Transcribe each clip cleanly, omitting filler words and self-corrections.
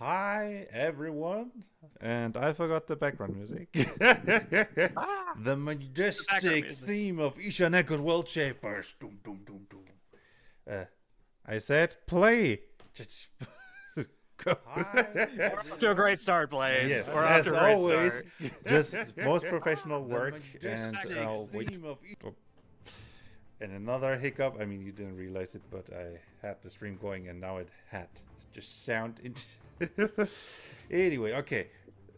Hi everyone, and I forgot the background music. The majestic theme of Ishanekon World Shapers. Doom, doom, doom, doom. I said play. Just go. We're off to a great start, Blaze. Yes, We're off as to a great always, start. just most professional work and wait. theme And another hiccup. I mean, you didn't realize it, but I had the stream going, and now it had just sound into. Anyway, okay,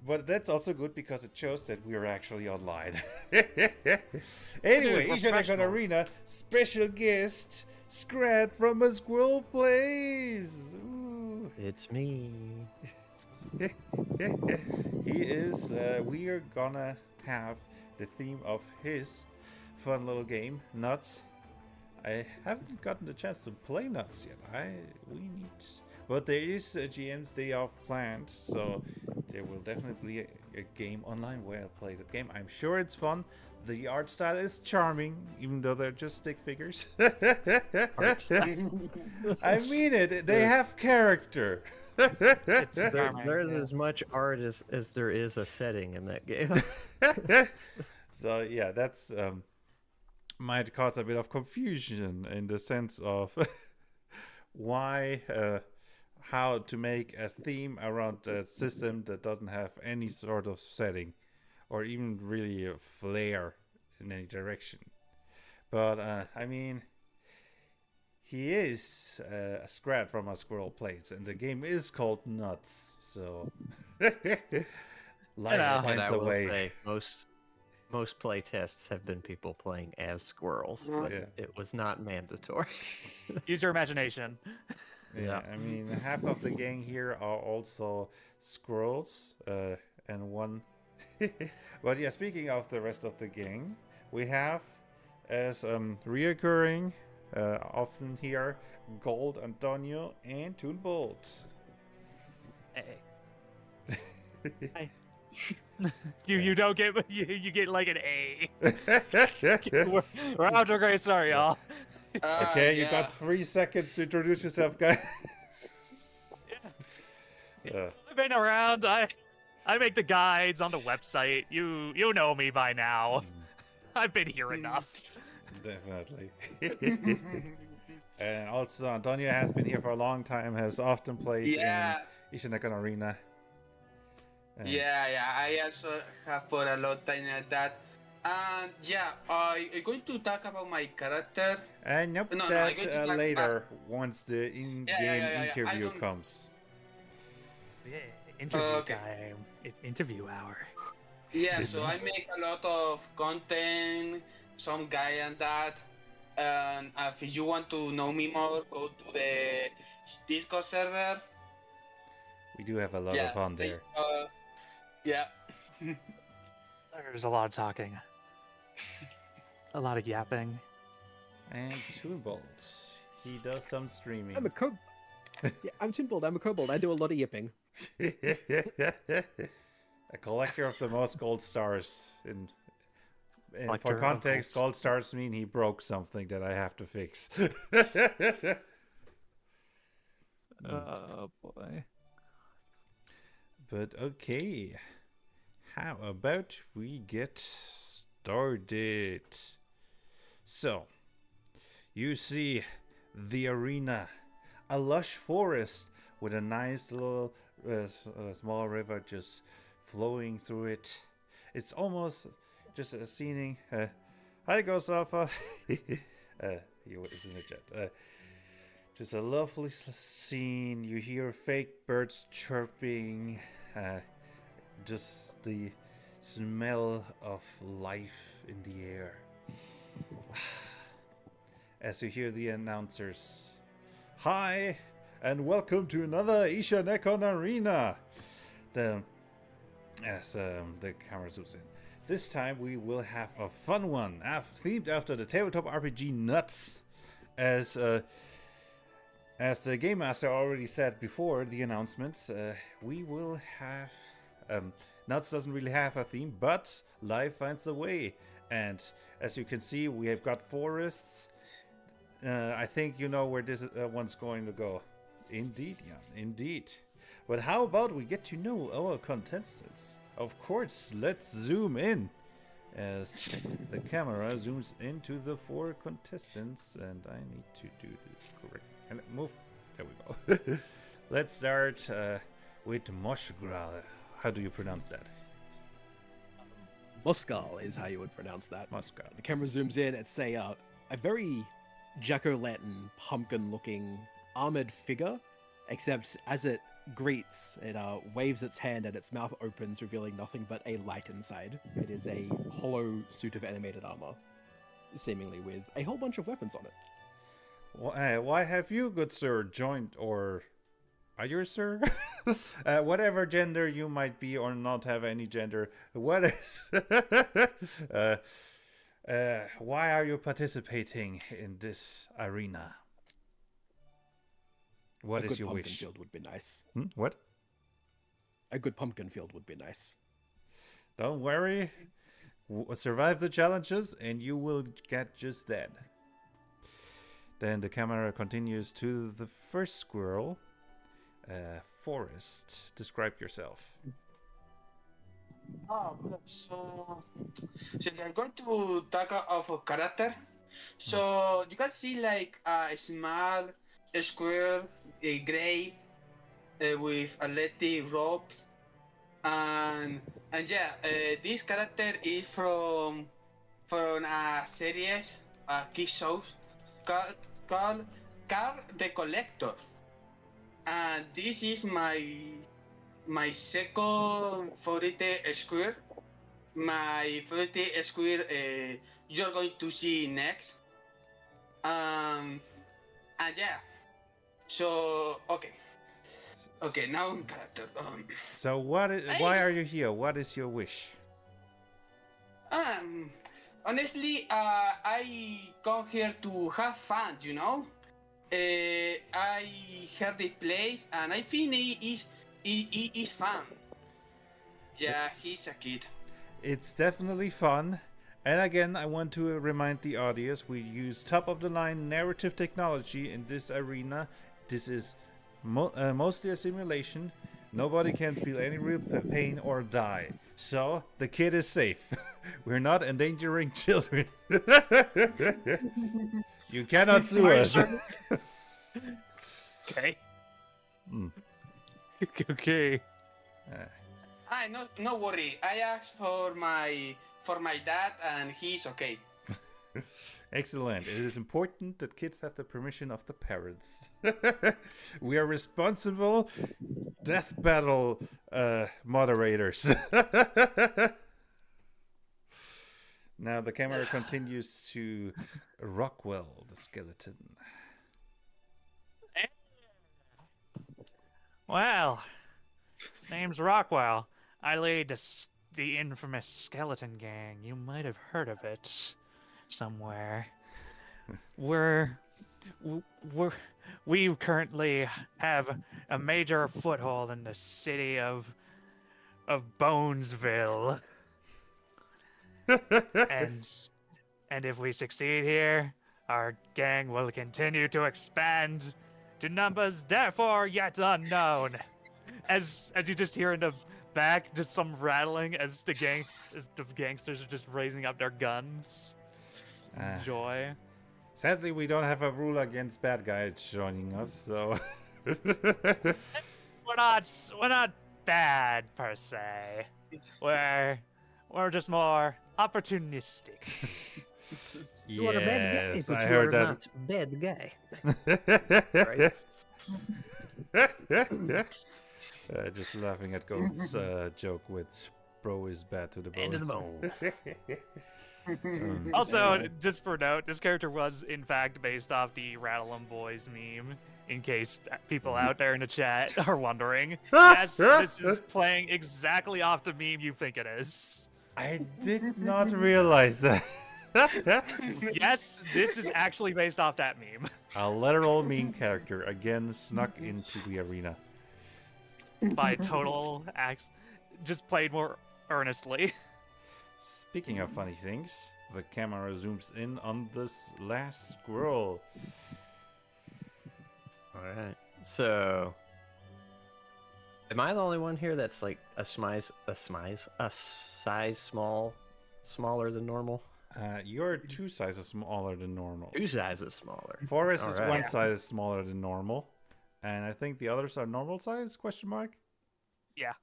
but that's also good because it shows that we are actually online. Anyway, Ishanekon Arena special guest Scrat from a Squirrel Plays. Ooh. It's me. He is. We are gonna have the theme of his fun little game, Nuts. I haven't gotten the chance to play Nuts yet. We need. But there is a GM's Day Off planned, so there will definitely be a game online where I play the game. I'm sure it's fun. The art style is charming, even though they're just stick figures. I mean it. They have character. There's as much art as there is a setting in that game. So yeah, that's might cause a bit of confusion in the sense of why. How to make a theme around a system that doesn't have any sort of setting or even really a flair in any direction. But I mean, he is a Scrat from a Squirrel Plays, and the game is called Nuts, so life finds a way. Most play tests have been people playing as squirrels, but it was not mandatory. Use your imagination. Yeah, I mean, half of the gang here are also squirrels, and one. But yeah, speaking of the rest of the gang, we have as reoccurring, often here, Gold Antonio and Toon Bolt. Hey. You don't get you get like an A. We're off to a great start, y'all. Okay, you got 3 seconds to introduce yourself, guys. I've been around. I make the guides on the website. You know me by now. I've been here enough. Definitely. And also, Antonio has been here for a long time. Has often played in Ishanekon Arena. I also have put a lot of time at that. And I'm going to talk about my character. Nope, later, once the in-game interview comes. Yeah, interview time. Interview hour. Yeah, so I make a lot of content, some guy and that. And if you want to know me more, go to the Discord server. We do have a lot of fun there. There's a lot of talking. A lot of yapping. And Toon Bolt. He does some streaming. I'm Toon Bolt. I'm a kobold. I do a lot of yipping. A collector of the most gold stars. And for context, gold stars mean he broke something that I have to fix. Oh boy. But okay. How about we get started? So, you see the arena, a lush forest with a nice little small river just flowing through it. It's almost just a scene. Hi, Ghost Alpha. He is in the chat. Just a lovely scene. You hear fake birds chirping. Just the smell of life in the air. As you hear the announcers, hi, and welcome to another Ishanekon Arena. As the camera zooms in. This time we will have a fun one, themed after the Table Top RPG Nuts. As the Game Master already said before the announcements, we will have... Nuts doesn't really have a theme, but life finds a way. And as you can see, we have got forests. I think you know where this one's going to go. Indeed, yeah, indeed. But how about we get to know our contestants? Of course, let's zoom in as the camera zooms into the 4 contestants, and I need to do the correct and move. There we go. Let's start with Moshgral. How do you pronounce that? Muskal is how you would pronounce that. Moshgral. The camera zooms in. It's a very jack-o'-lantern, pumpkin-looking armored figure, except as it greets, it waves its hand and its mouth opens, revealing nothing but a light inside. It is a hollow suit of animated armor, seemingly with a whole bunch of weapons on it. Why have you, good sir, joined, or are you a sir? Whatever gender you might be or not have any gender, what is... why are you participating in this arena? What is your wish? A good pumpkin field would be nice. What? A good pumpkin field would be nice. Don't worry. Survive the challenges and you will get just that. Then the camera continues to the first squirrel. Forrest, describe yourself. So we are going to talk of a character. So you can see like a small square, a gray, with athletic ropes, and yeah, this character is from a series, kids shows called Carl the Collector, and this is my second favorite square. My favorite square you're going to see next. And yeah. So okay, now character. So why are you here? What is your wish? Honestly, I come here to have fun. You know, I heard this place and I think it is fun. Yeah, he's a kid. It's definitely fun. And again, I want to remind the audience, we use top-of-the-line narrative technology in this arena. This is mostly a simulation. Nobody can feel any real pain or die. So, the kid is safe. We're not endangering children. You cannot sue us. Okay. Okay. No worry. I asked for my dad and he's okay. Excellent. It is important that kids have the permission of the parents. We are responsible death battle moderators. Now the camera continues to Rockwell, the skeleton. Well, name's Rockwell. I lead the infamous skeleton gang. You might have heard of it somewhere. We currently have a major foothold in the city of Bonesville. and if we succeed here, our gang will continue to expand to numbers therefore yet unknown. As you just hear in the back, just some rattling as the gangsters are just raising up their guns. Joy. Sadly, we don't have a rule against bad guys joining us, so we're not bad per se. We're just more opportunistic. You are a bad guy, Yes, but I you heard are that. not bad guy. Right? Just laughing at Ghost's joke with bro is bad to the bone. End of the bone. Also, just for note, this character was in fact based off the Rattle 'em Boys meme, in case people out there in the chat are wondering. Yes, this is playing exactly off the meme you think it is. I did not realize that. Yes, this is actually based off that meme. A literal meme character again snuck into the arena. By total acts, just played more earnestly. Speaking of funny things, the camera zooms in on this last squirrel. All right. So Am I the only one here that's like a size smaller than normal? You're 2 sizes smaller than normal. 2 sizes smaller. Forest is Alright. 1 size smaller than normal, and I think the others are normal size? Question mark. Yeah,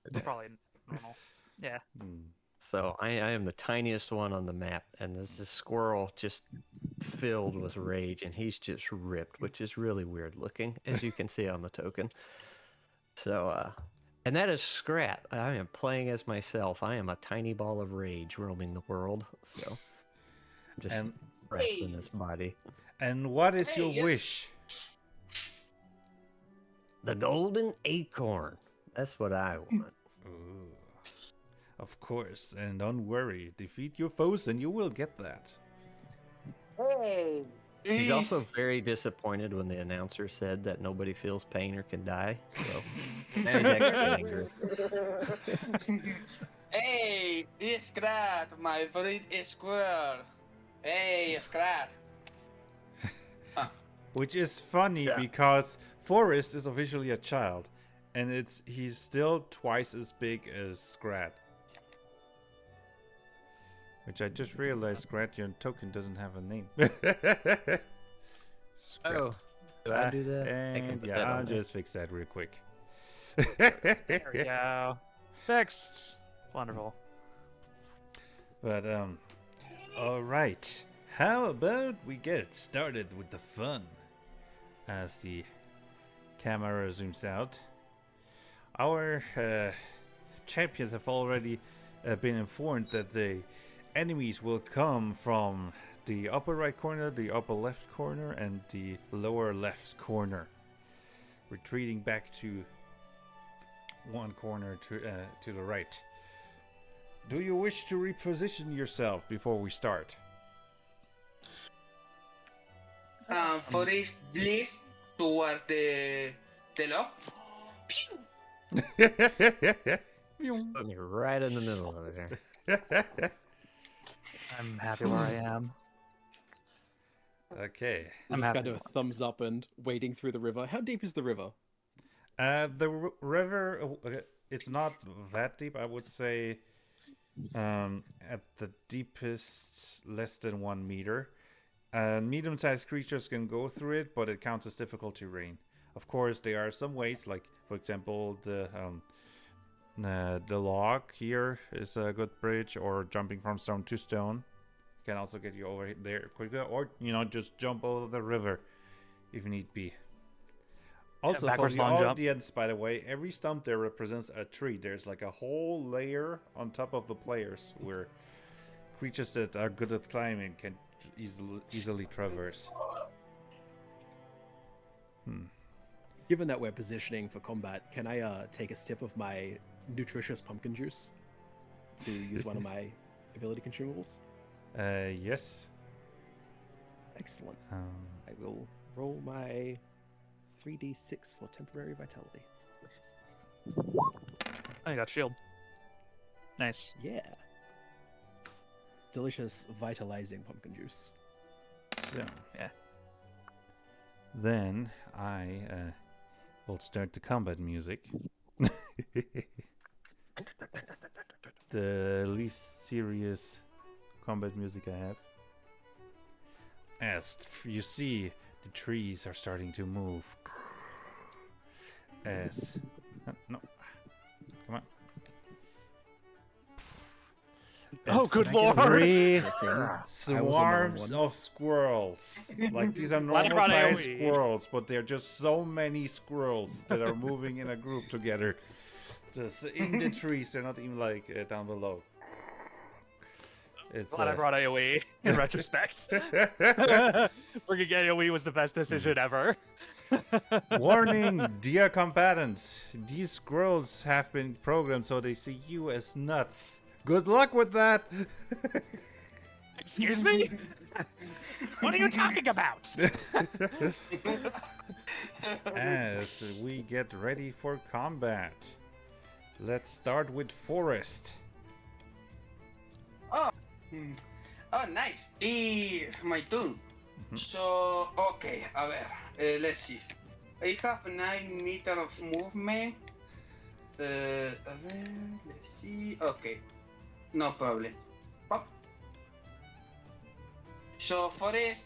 it's probably normal. Yeah. So I am the tiniest one on the map, and there's this squirrel just filled with rage, and he's just ripped, which is really weird looking, as you can see on the token. So, and that is Scrat. I am playing as myself. I am a tiny ball of rage roaming the world. So I'm just wrapped in this body. And what is your yes. wish? The golden acorn. That's what I want. Ooh. Of course, and don't worry, defeat your foes and you will get that. Hey. He's also very disappointed when the announcer said that nobody feels pain or can die. So now he's actually angry. Hey, it's Scrat, my favorite squirrel. Hey, Scrat. Which is funny because Forrest is officially a child, and he's still twice as big as Scrat. Which I just realized Scrat, your token doesn't have a name. Oh, do I do that? And yeah, I'll just fix that real quick. There we go. Fixed. Wonderful. But all right. How about we get started with the fun? As the camera zooms out, our champions have already been informed that the enemies will come from the upper right corner, the upper left corner, and the lower left corner. Retreating back to one corner to the right. Do you wish to reposition yourself before we start? For this, please, toward the lock. Put me right in the middle of it there. I'm happy where I am. Okay. I'm just happy. kind of thumbs up and wading through the river. How deep is the river? The river, it's not that deep. I would say at the deepest, less than 1 meter. Medium-sized creatures can go through it, but it counts as difficult terrain. Of course, there are some ways, like, for example, the log here is a good bridge, or jumping from stone to stone can also get you over there quicker, or, just jump over the river if need be. Also, for backwards the long jump. audience, by the way, every stump there represents a tree. There's like a whole layer on top of the players where creatures that are good at climbing can easily traverse. Given that we're positioning for combat, can I take a sip of my nutritious pumpkin juice to use one of my ability consumables? Yes. Excellent. I will roll my 3d6 for temporary vitality. Oh, you got shield. Nice. Yeah. Delicious, vitalizing pumpkin juice. So, Yeah. then I will start the combat music. The least serious combat music I have. As you see, the trees are starting to move. No. Come on. Oh, good lord! 3 I swarms was of squirrels. Like, these are Like normal sized AoE. squirrels, but they're just so many squirrels that are moving in a group together. Just in the trees, they're not even like down below. It's Glad I brought AoE in retrospect. Bringing AoE was the best decision ever. warning, dear combatants. These squirrels have been programmed so they see you as nuts. Good luck with that. Excuse me? What are you talking about? As we get ready for combat, let's start with Forest. Oh, nice. It's my turn. So, okay, a ver, let's see. I have 9 meters of movement. A ver, let's see. Okay, no problem. Pop. So Forest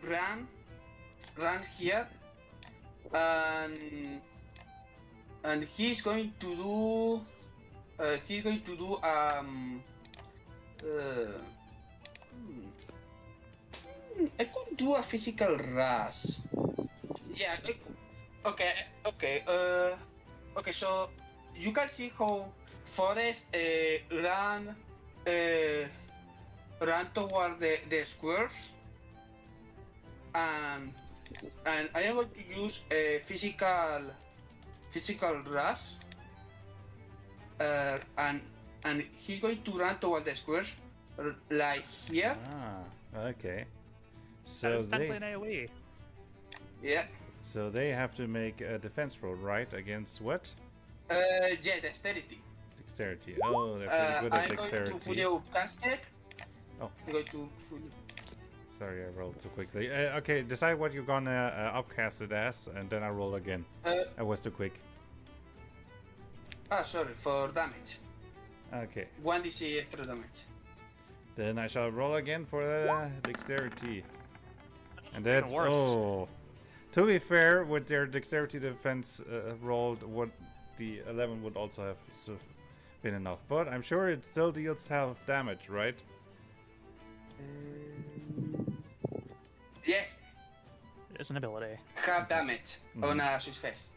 run here, and he's going to do I could do a physical rush. Yeah. Okay. Okay. Okay. So you can see how Forest run toward the squares, and I am going to use a physical rush, and he's going to run toward the squares like here. Okay. That So is they technically an AoE. Yeah. so they have to make a defense roll, right? Against what? Yeah, dexterity. Dexterity. Oh, they're pretty good at I'm going to dexterity. fully upcast it. Oh. I'm going to fully. Sorry, I rolled too quickly. Okay, decide what you're gonna upcast it as, and then I roll again. I was too quick. Sorry, for damage. Okay. 1d6 extra damage. Then I shall roll again for dexterity. And that's worse. oh. To be fair, with their dexterity defense rolled, what the 11 would also have been enough. But I'm sure it still deals half damage, right? Yes, It's an ability. half damage on a success.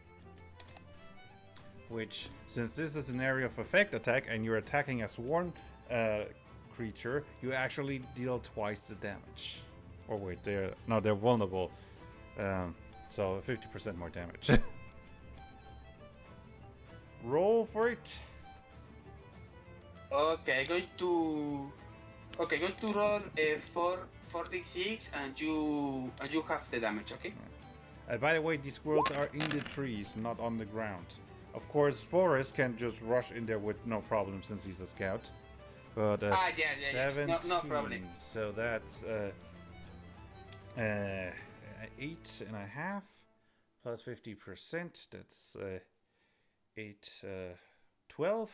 Which, since this is an area of effect attack and you're attacking a sworn creature, you actually deal twice the damage. Or wait, they're vulnerable. So 50% more damage. Roll for it. Okay, going to roll a 4d6 and you have the damage. Okay. By the way, these squirrels are in the trees, not on the ground. Of course, Forrest can just rush in there with no problem since he's a scout. But Yeah. 17, No problem. so that's 8.5 plus 50%. That's 12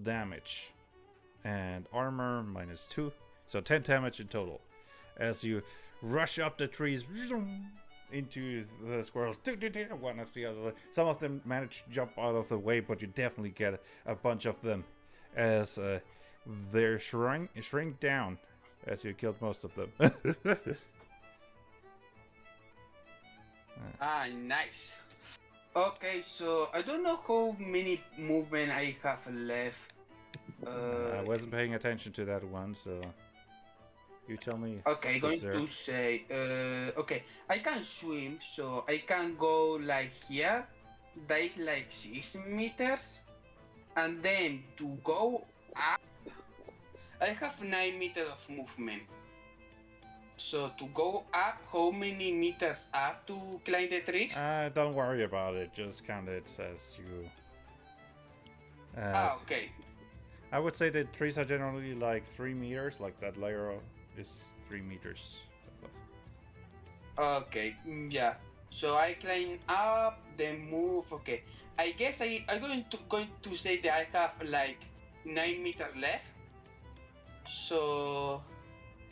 damage, and armor -2, so 10 damage in total. As you rush up the trees into the squirrels, one after the other. Some of them manage to jump out of the way, but you definitely get a bunch of them as they're shrink down as you killed most of them. Nice. Okay, so I don't know how many movement I have left. I wasn't paying attention to that one, so you tell me. Okay, going sir. to say, okay, I can swim, so I can go like here. That is like 6 meters, and then to go up, I have 9 meters of movement. So to go up, how many meters up to climb the trees? Don't worry about it. Just count it as you. Okay. I would say that trees are generally like 3 meters. Like that layer is 3 meters above. Okay, yeah. So I climb up, then move. Okay, I guess I'm going to say that I have like 9 meters left. So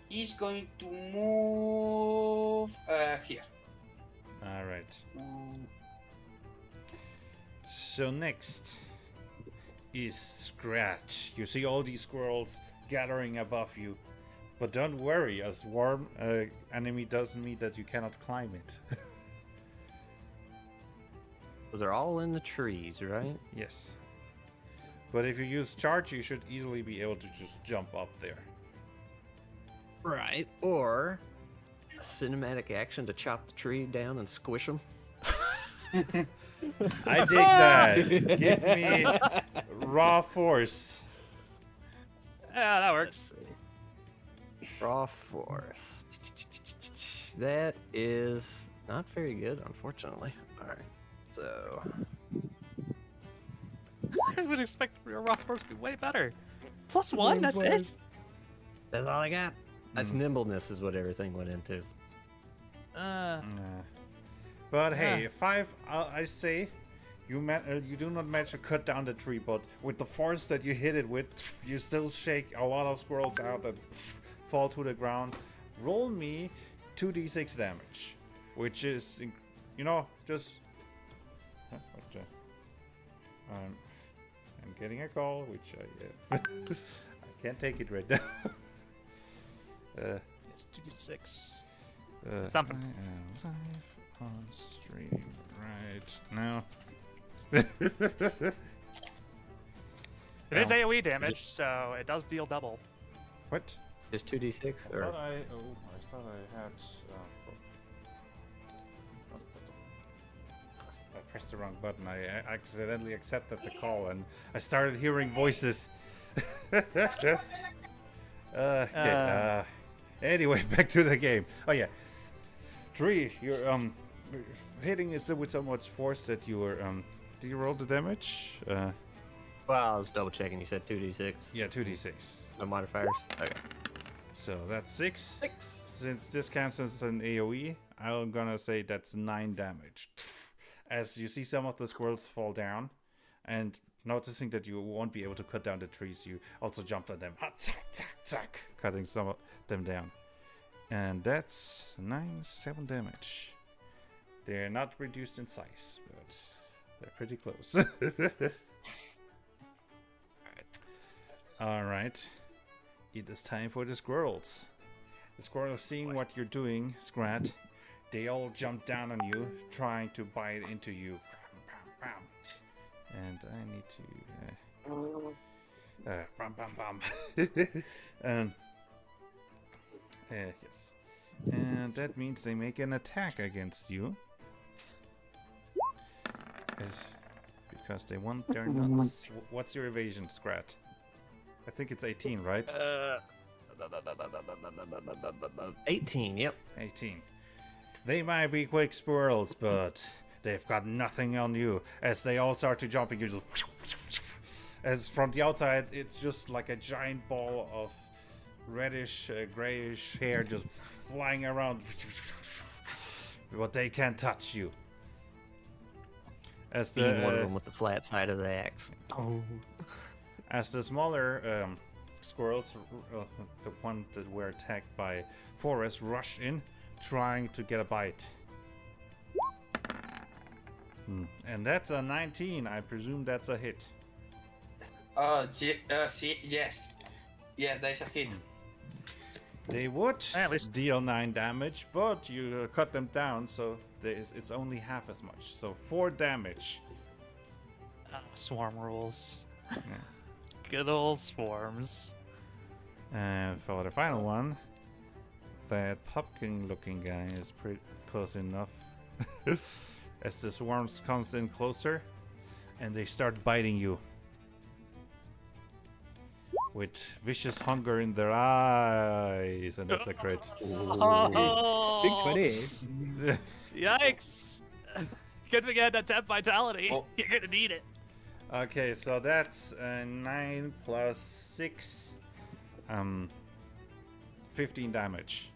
he's going to move here. All right. So next is Scratch. You see all these squirrels gathering above you, but don't worry, a swarm enemy doesn't mean that you cannot climb it. So they're all in the trees, right? Yes. But if you use charge, you should easily be able to just jump up there. Right. Or a cinematic action to chop the tree down and squish them. I dig that. Give me raw force. Yeah, that works. Raw force. That is not very good, unfortunately. All right. So I would expect your raw force to be way better. +1, that's it? that's all I got. That's nimbleness is what everything went into. But hey, 5, I say you do not manage to cut down the tree, but with the force that you hit it with, you still shake a lot of squirrels out that fall to the ground. Roll me 2d6 damage, which is, just. I'm getting a call, which I can't take it right now. It's 2d6. Uh, Something. I am live on stream right now. It is AoE damage, so it does deal double. What? Just 2d6? I Or thought I had. I pressed the wrong button. I accidentally accepted the call, and I started hearing voices. Okay. Anyway, back to the game. Oh yeah, Tree, you're hitting it with so much force that you were Did you roll the damage? well, I was double checking. You said 2d6. Yeah, 2d6. No modifiers. Okay. So that's 6. 6. Since this counts as an AoE, I'm gonna say that's 9 damage. As you see some of the squirrels fall down, and noticing that you won't be able to cut down the trees, you also jump at them. Cutting some of them down. And that's 7 damage. They're not reduced in size, but they're pretty close. Alright. It is time for the squirrels. The squirrels, seeing what you're doing, Scrat, they all jump down on you, trying to bite into you. And I need to... yes. And that means they make an attack against you. Because they want their nuts. What's your evasion, Scrat? I think it's 18, right? 18, yep. 18. They might be quick squirrels, but they've got nothing on you. As they all start to jump, you just... As from the outside, it's just like a giant ball of reddish, grayish hair just flying around. But they can't touch you. As Being one of them with the flat side of the axe. Oh. As the smaller squirrels, the ones that were attacked by Forrest, rush in, trying to get a bite. And that's a 19. I presume that's a hit. Yes. Yeah, that's a hit. They would At least- deal 9 damage, but you cut them down, so it's only half as much. So 4 damage. Swarm rules. Yeah. Good old swarms. And for the final one, that pumpkin-looking guy is pretty close enough. As the swarms comes in closer, and they start biting you. With vicious hunger in their eyes, and that's a crit. Oh, Big 20. Yikes! Good thing I had that temp vitality. Oh. You're gonna need it. Okay, so that's 9 plus 6, 15 damage.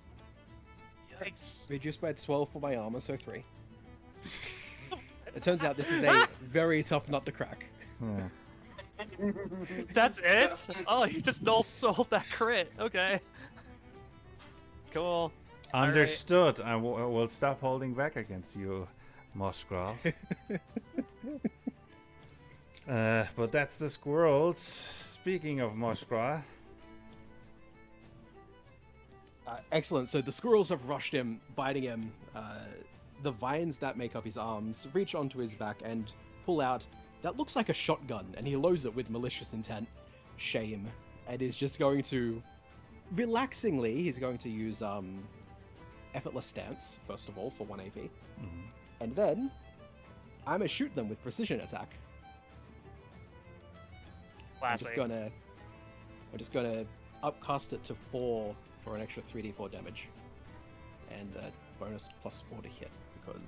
Yikes! Reduced by 12 for my armor, so 3. It turns out this is a very tough nut to crack. Yeah. That's it? Oh, you just no sold that crit. Okay. Cool. Understood. I will stop holding back against you, Moskral. But that's the squirrels. Speaking of Moskra. Excellent. So the squirrels have rushed him, biting him. The vines that make up his arms reach onto his back and pull out that looks like a shotgun, and he loads it with malicious intent, shame, and is just going to, relaxingly, he's going to use effortless stance first of all for 1 AP, and then I'm gonna shoot them with precision attack. I'm Classic. just gonna upcast it to 4 for an extra 3d4 damage, and bonus plus 4 to hit because.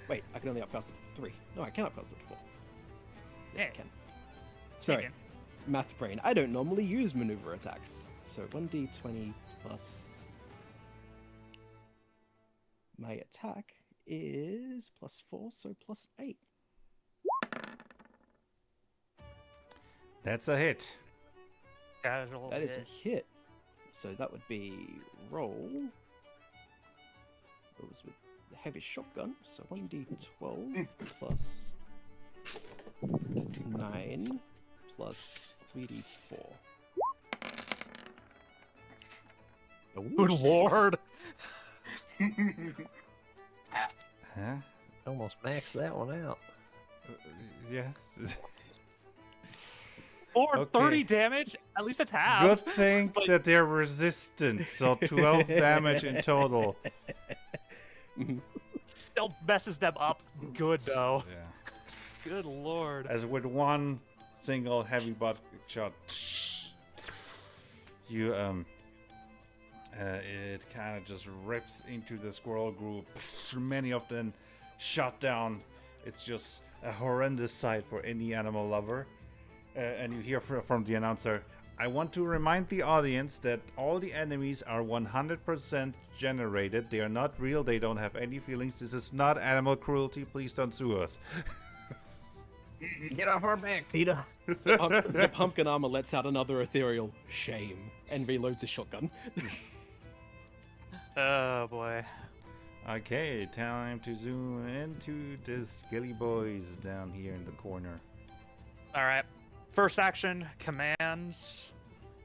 Wait, I can only upcast it to 3. No, I can upcast it to 4. Yes, I can. Sorry, math brain. I don't normally use maneuver attacks. So 1d20 plus. My attack is plus 4, so plus 8. That's a hit. Casual That is hit. a hit. So that would be roll. It was with the heavy shotgun. So 1d12 plus 9 plus 3d4. Good lord. Huh? Almost maxed that one out. Yes. Or Okay. 30 damage. At least it's half. Good thing but- that they're resistant, so 12 damage in total. Still messes them up. Good though. Yeah. Good lord. As with one single heavy butt shot, you it kind of just rips into the squirrel group. Many of them shot down. It's just a horrendous sight for any animal lover. And you hear from the announcer, I want to remind the audience that all the enemies are 100% generated. They are not real. They don't have any feelings. This is not animal cruelty. Please don't sue us. Get off our back, Peter. The pumpkin armor lets out another ethereal shame and reloads his shotgun. Oh boy. Okay, time to zoom into the skelly boys down here in the corner. All right. First action, commands.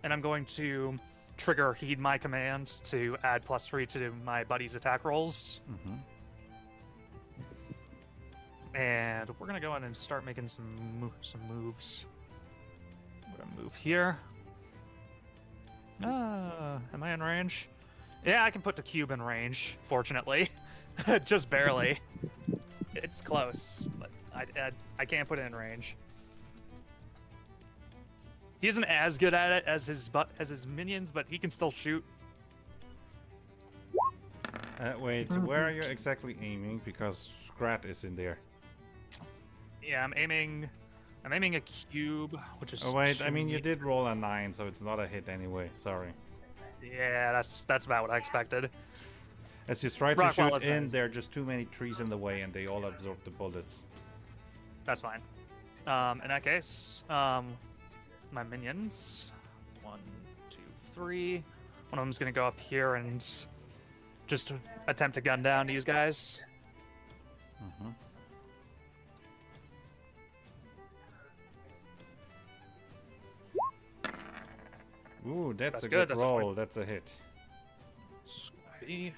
And I'm going to trigger heed my commands to add +3 to my buddy's attack rolls. Mm-hmm. And we're going to go in and start making some moves. I'm going to move here. Am I in range? Yeah, I can put the cube in range, fortunately. Just barely. It's close, but I can't put it in range. He isn't as good at it as his minions, but he can still shoot. Wait, where are you exactly aiming? Because Scrat is in there. Yeah, I'm aiming a cube, which is. Oh wait, I mean you 2 did roll a 9, so it's not a hit anyway. Sorry. Yeah, that's about what I expected. As you try to Rockwell shoot is in, nice. there are just too many trees in the way, and they all absorb the bullets. That's fine. In that case, my minions. 1, 2, 3. One of them's gonna go up here and just attempt to gun down these guys. Mm-hmm. Ooh, that's a good good, that's a roll. That's a hit. Sweet.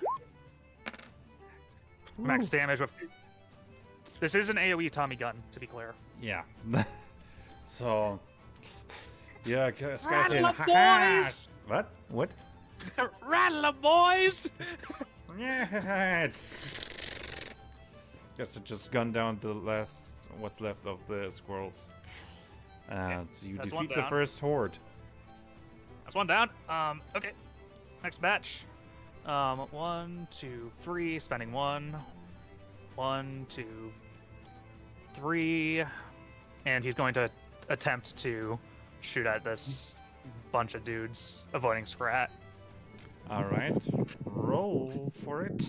Max damage with. This is an AoE Tommy gun, to be clear. Yeah. So. Yeah, Scott. Rattle 'em, boys! What? What? Rattle 'em, boys! Yeah. Guess it just gunned down the last, what's left of the squirrels. And you that's one defeat the down. first horde. That's one down. Okay. Next batch. 1, 2, 3. Spending 1. 1, 2, 3. And he's going to attempt to shoot at this bunch of dudes, avoiding Scrat. All right, roll for it.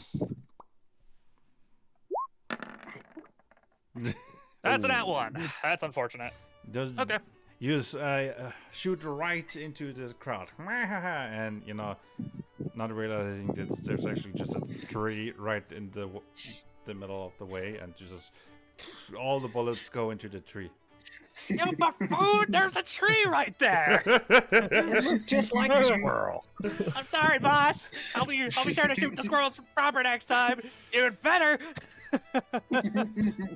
That's an @1. That's unfortunate. Does Okay. you shoot right into the crowd, and you know, not realizing that there's actually just a tree right in the middle of the way, and just all the bullets go into the tree. You buffoon! There's a tree right there! Just like a squirrel. I'm sorry, boss. I'll be sure to shoot the squirrels proper next time. Even better.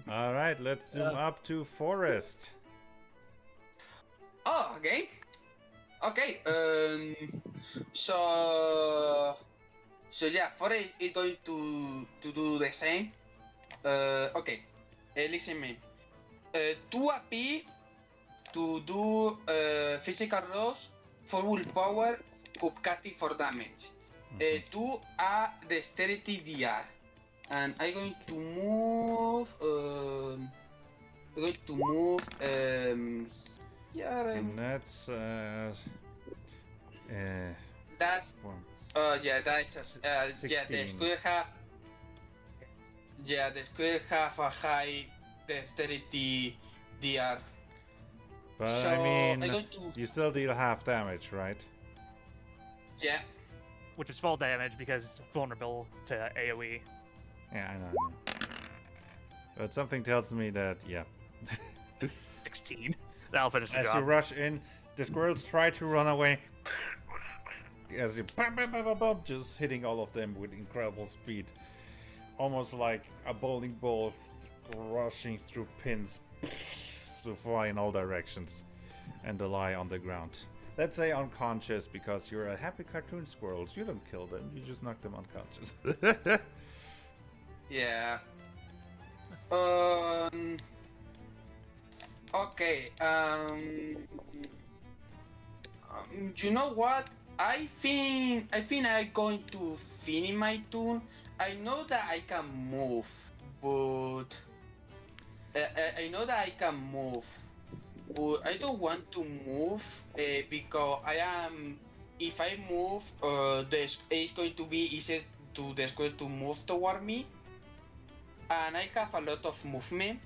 All right, let's zoom up to Forest. Oh, okay. Okay. So yeah, Forest is going to do the same. Okay. Listen me. 2 AP to do physical rolls for willpower upcasting for damage. 2 a dexterity DR. And I'm going to move. Yeah. And that's That's. Yeah, that's. Yeah, the 16. square have. Yeah, the square have a high dexterity DR. But So I mean, I'm going to you still deal half damage, right? yeah. Which is full damage because it's vulnerable to AoE. Yeah, I know. But something tells me that, yeah. 16. That'll finish the As you job. rush in, the squirrels try to run away. As you bam, bam, bam, bam, bam, just hitting all of them with incredible speed. Almost like a bowling ball rushing through pins to fly in all directions and to lie on the ground. Let's say unconscious because you're a happy cartoon squirrels. You don't kill them, you just knock them unconscious. Yeah. Okay. You know what? I think I'm going to finish my turn. I know that I can move, but I know that I can move, but I don't want to move because I am. If I move, it's going to be easier to the square to move toward me, and I have a lot of movement,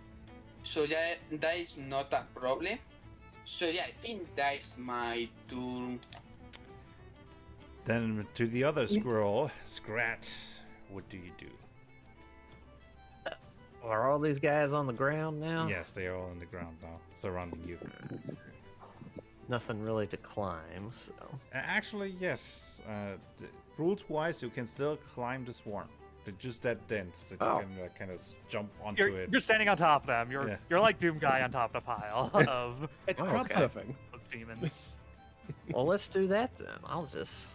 so yeah, that is not a problem. So yeah, I think that is my turn. Then to the other squirrel, Scrat, what do you do? Are all these guys on the ground now? Yes, they are all on the ground now, surrounding you. Nothing really to climb, so. Actually, yes. Rules-wise, you can still climb the swarm. They're just that dense that Oh. you can kind of jump onto it. You're standing on top of them. Yeah. You're like Doom Guy on top of a pile of It's Oh, crowd okay. surfing. demons. Well, let's do that then. I'll just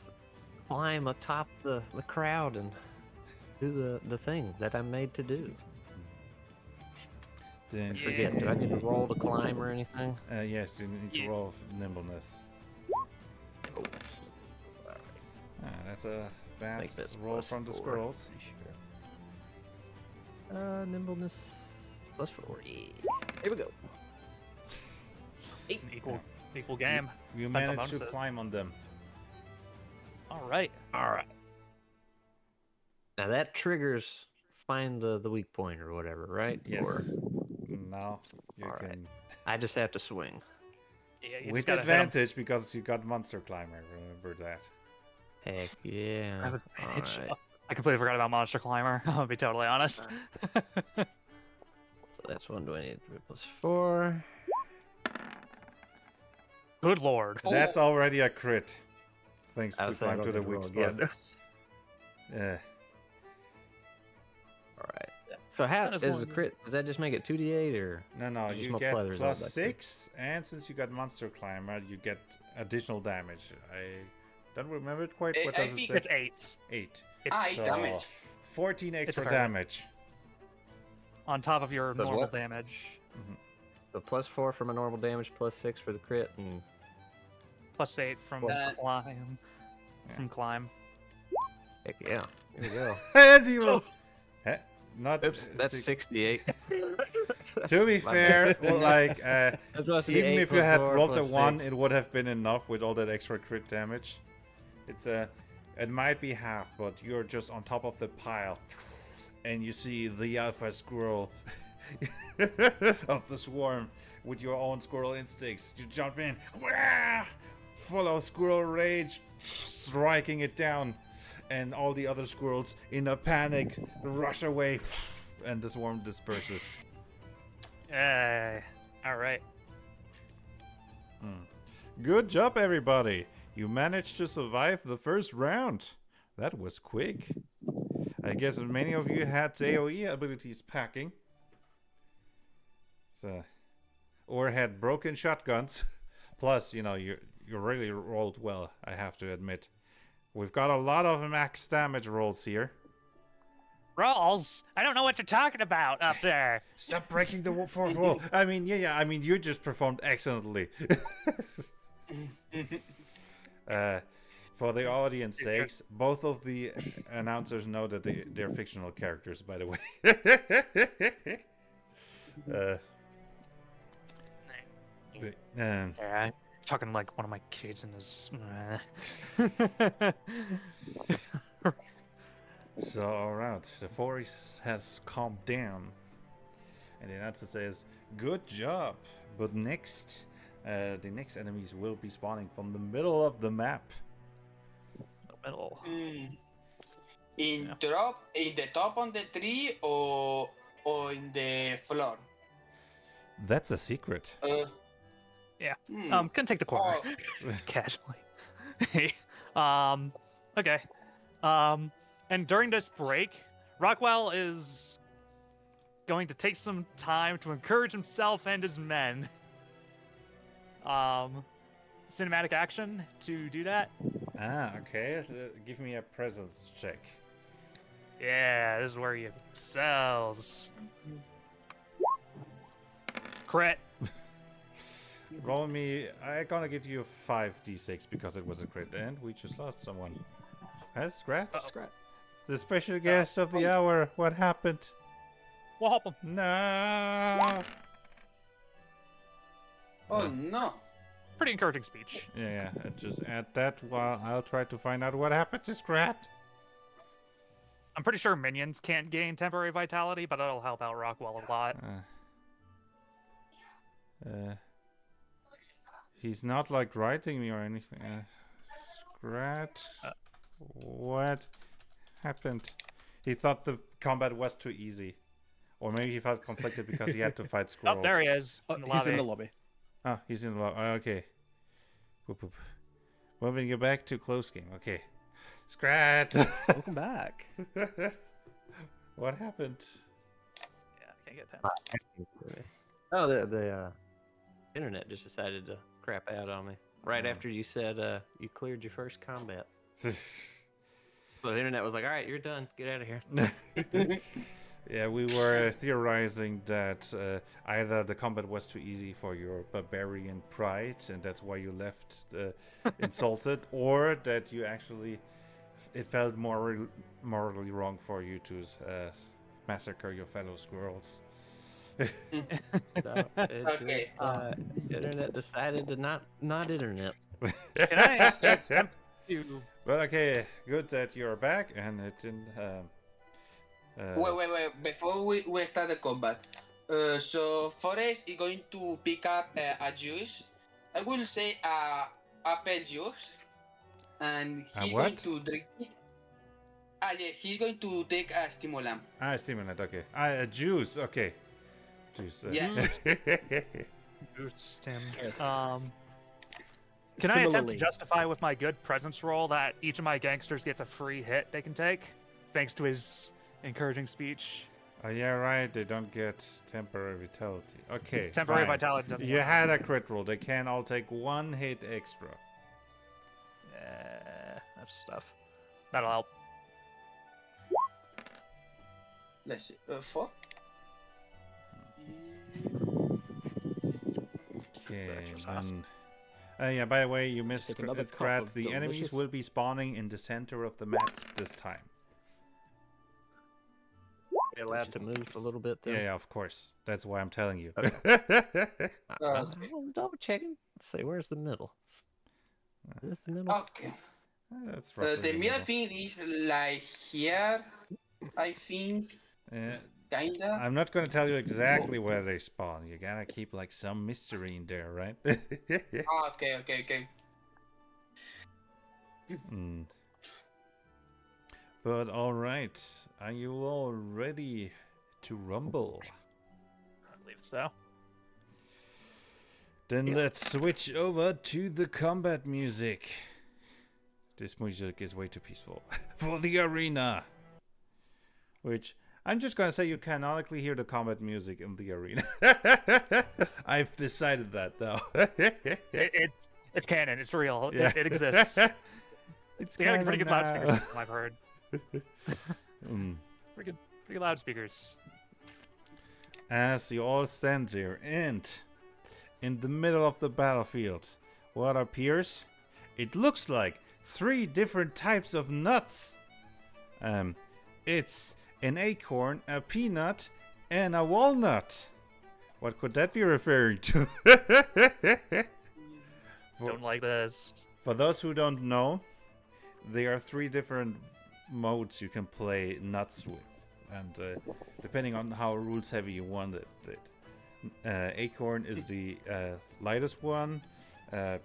climb atop the crowd and do the thing that I'm made to do. Then, I forget, do I need to roll to climb or anything? yes, you need to Yeah. roll nimbleness. That's a bad Think that's roll plus from the 4, squirrels. pretty sure. Nimbleness plus 4. Yeah. Here we go. An equal game. You Depends on managed to bonuses. climb on them. All right. All right. Now that triggers find the weak point or whatever, right? Yes. Or Now you All right. can. I just have to swing. Yeah, you With just gotta hit 'em. advantage because you got Monster Climber, remember that. Heck yeah. I have All advantage. right. I completely forgot about Monster Climber. I'll be totally honest. So that's 1d8 plus 4. Good lord. Oh. That's already a crit. Thanks I to was saying I climb to don't the need to weak roll spot. again. Yeah. All right. So how That is is the one. crit? Does that just make it 2d8 or? No, You just you multiply get the result plus by 6, and since you got Monster Climber, you get additional damage. I don't remember it quite. What I does it think say? It's 8. 8. It's So, Damn it. 14 a extra fair- damage. on top of your Does normal what? damage. So plus 4 from a normal damage, plus 6 for the crit, and Plus 8 from climb. Yeah. From climb. heck yeah. Here we go. And you will. Heh, Not. Oops, that's 68. To be fair, like, That's supposed to be even 8 if you plus had 4 rolled a plus 1, 6. it would have been enough with all that extra crit damage. It's it might be half, but you're just on top of the pile, and you see the alpha squirrel of the swarm with your own squirrel instincts. You jump in, wah, full of squirrel rage, striking it down, and all the other squirrels in a panic rush away, and the swarm disperses. All right. Good job, everybody! You managed to survive the first round. That was quick. I guess many of you had AoE abilities packing. So, or had broken shotguns. Plus, you know, you really rolled well, I have to admit. We've got a lot of max damage rolls here. Rolls? I don't know what you're talking about up there. Stop breaking the fourth wall. I mean, I mean, you just performed excellently. For the audience sakes, both of the announcers know that they're fictional characters, by the way. Yeah, talking like one of my kids in this. So, alright, the forest has calmed down. And the announcer says, good job, but next, The next enemies will be spawning from the middle of the map. The middle. In the top on the tree or in the floor? That's a secret. Yeah. Hmm. Can take the corner Oh, casually. Okay. And during this break, Rockwell is going to take some time to encourage himself and his men. Cinematic action to do that. Okay. Give me a presence check. Yeah, this is where he excels. Crit. Roll me. I'm gonna give you 5d6 because it was a crit, and we just lost someone. That's Scrat. Scrap. The special guest of the hour. What happened? What happened? No. oh no. Pretty encouraging speech. Yeah. Just add that while I'll try to find out what happened to Scrat. I'm pretty sure minions can't gain temporary vitality, but it'll help out Rockwell a lot. He's not like writing me or anything. Scrat. What happened? He thought the combat was too easy. Or maybe he felt conflicted because he had to fight squirrels. Oh, there he is. Oh, in the he's lobby. in the lobby. Oh, he's in the lobby. Okay. Boop, boop. Moving you back to close game. Okay. Scrat. Welcome back. What happened? Yeah, I can't get temp. Oh, the internet just decided to crap out on me right after you said you cleared your first combat. So the internet was like, "All right, you're done. Get out of here." Yeah, we were theorizing that either the combat was too easy for your barbarian pride, and that's why you left insulted, or that you actually it felt morally wrong for you to massacre your fellow squirrels. So it Okay. just, internet decided to not internet. Can I attempt to... But okay, good that you're back, and it didn't. Wait. Before we start the combat, so Forrest is going to pick up a juice. I will say apple juice, and A he's what? going to drink it. Yeah, he's going to take a stimulant. Stimulant. Okay. A juice. Okay. Juice. Yes. Boost him. Can I attempt to Similarly- justify with my good presence roll that each of my gangsters gets a free hit they can take, thanks to his encouraging speech? Oh yeah, right. They don't get temporary vitality. Okay. Temporary fine. vitality doesn't You work. had a crit roll. They can all take one hit extra. That's stuff. That'll help. Let's see. 4. Okay. Extra sauce. Then, yeah. By the way, you missed Take another cup Scrat. of The enemies delicious- will be spawning in the center of the map this time. You're allowed to move a little bit. Then. Yeah, of course. That's why I'm telling you. I'm double checking. Let's see, where's the middle? Is this the middle? Okay. That's roughly The middle middle. thing is like here, I think. Kinda. I'm not going to tell you exactly where they spawn. You gotta keep like some mystery in there, right? Okay. Mm. But all right, are you all ready to rumble? I believe so. Then let's switch over to the combat music. This music is way too peaceful for the arena. Which I'm just gonna say you canonically hear the combat music in the arena. I've decided that now. It's canon. It's real. Yeah. It exists. It's They got a pretty good canon loudspeaker now. system, I've heard. Mm. Pretty good loudspeakers. As you all stand there, and in the middle of the battlefield, what appears? It looks like 3 different types of nuts. It's an acorn, a peanut, and a walnut. What could that be referring to? Don't like this. For those who don't know, there are 3 different modes you can play nuts with, and depending on how rules heavy you want it. Acorn is the lightest one.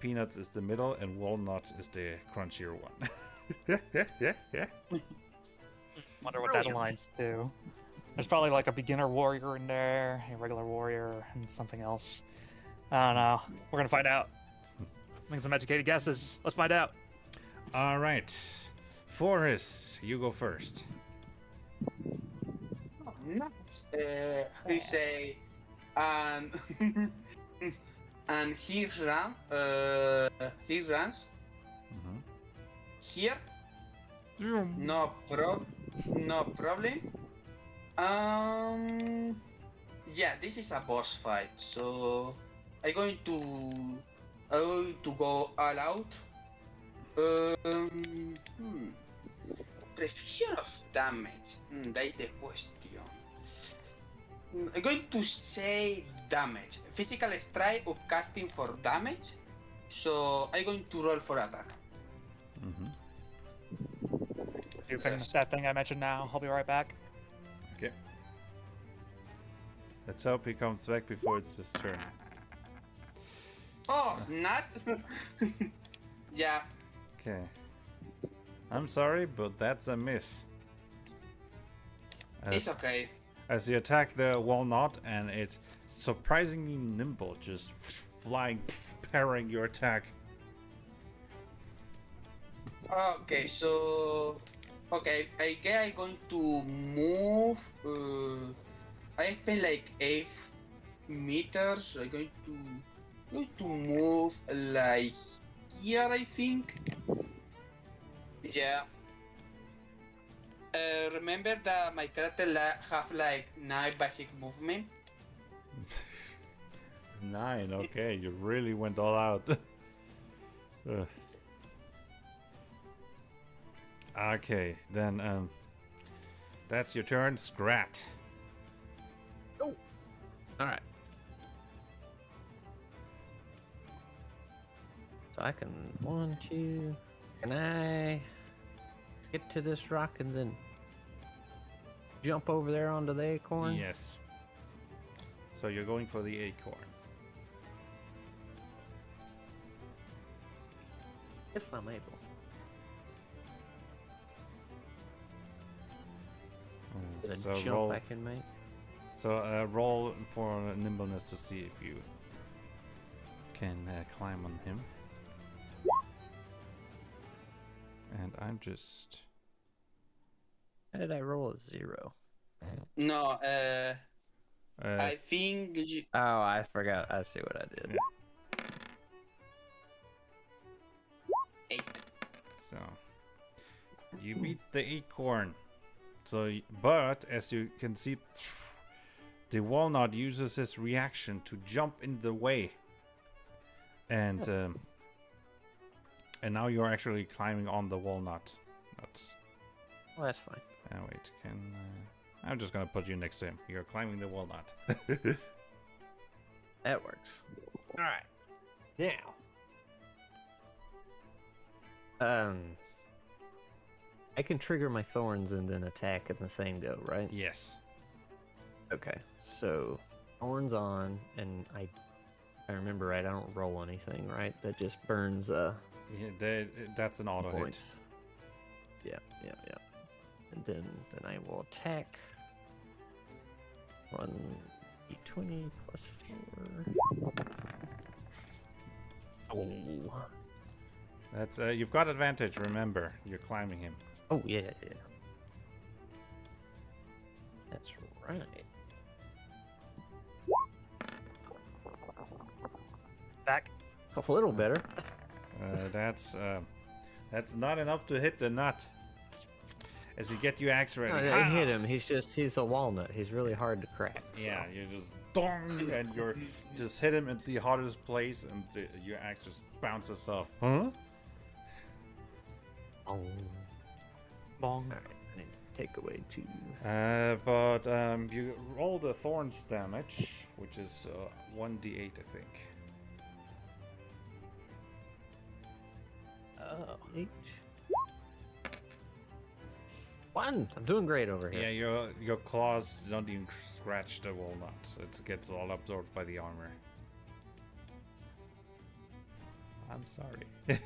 Peanuts is the middle, and walnut is the crunchier one. Wonder what that Brilliant. aligns to. There's probably like a beginner warrior in there, a regular warrior, and something else. I don't know. We're gonna find out. Making some educated guesses. Let's find out. All right, Forrest, you go first. Nuts. He say, and and he runs here. No problem. Yeah, this is a boss fight, so I'm going to go all out. Precision of damage. That is the question. I'm going to say damage. Physical strike or casting for damage. So I'm going to roll for attack. If you finish that thing I mentioned now, I'll be right back. Okay. Let's hope he comes back before it's his turn. Oh, not? Yeah. Okay. I'm sorry, but that's a miss. It's okay. As you attack the walnut, and it's surprisingly nimble, just flying, parrying your attack. Okay, so... Okay, I guess I'm going to move... I spent like 8 meters, so I'm going to move like here, I think. Yeah. Remember that my character have like 9 basic movement. 9, okay, you really went all out. Okay, then that's your turn, Scrat. All right. So I can 1, 2. Can I get to this rock and then jump over there onto the acorn? Yes. So you're going for the acorn. If I'm able. The So jump roll. I can make. So roll for nimbleness to see if you can climb on him. And I'm just... How did I roll a 0? No, I think you... Oh, I forgot. I see what I did. Yeah. 8. So you beat the acorn. So, but as you can see, the walnut uses his reaction to jump in the way, and now you're actually climbing on the walnut. That's... Well, that's fine. wait, can I'm just gonna put you next to him. You're climbing the walnut. That works. All right. Now. I can trigger my thorns and then attack in the same go, right? Yes. Okay. So thorns on, and I remember right. I don't roll anything, right? That just burns Yeah, that's an auto hit. points. Yeah. And then I will attack. 1d20 plus 4. Oh. That's you've got advantage. Remember, you're climbing him. Oh, yeah. That's right. Back. A little better. That's not enough to hit the nut. As you get your axe ready. No, I hit him. He's a walnut. He's really hard to crack. So. Yeah, you just dong, and you're just hit him at the hardest place, and your axe just bounces off. Huh? Oh. Bong. Alright, I need to take away 2. But you roll the thorns damage, which is 1d8, I think. Oh. 8. Fun. I'm doing great over Yeah, here. your claws don't even scratch the walnut. It gets all absorbed by the armor. I'm sorry.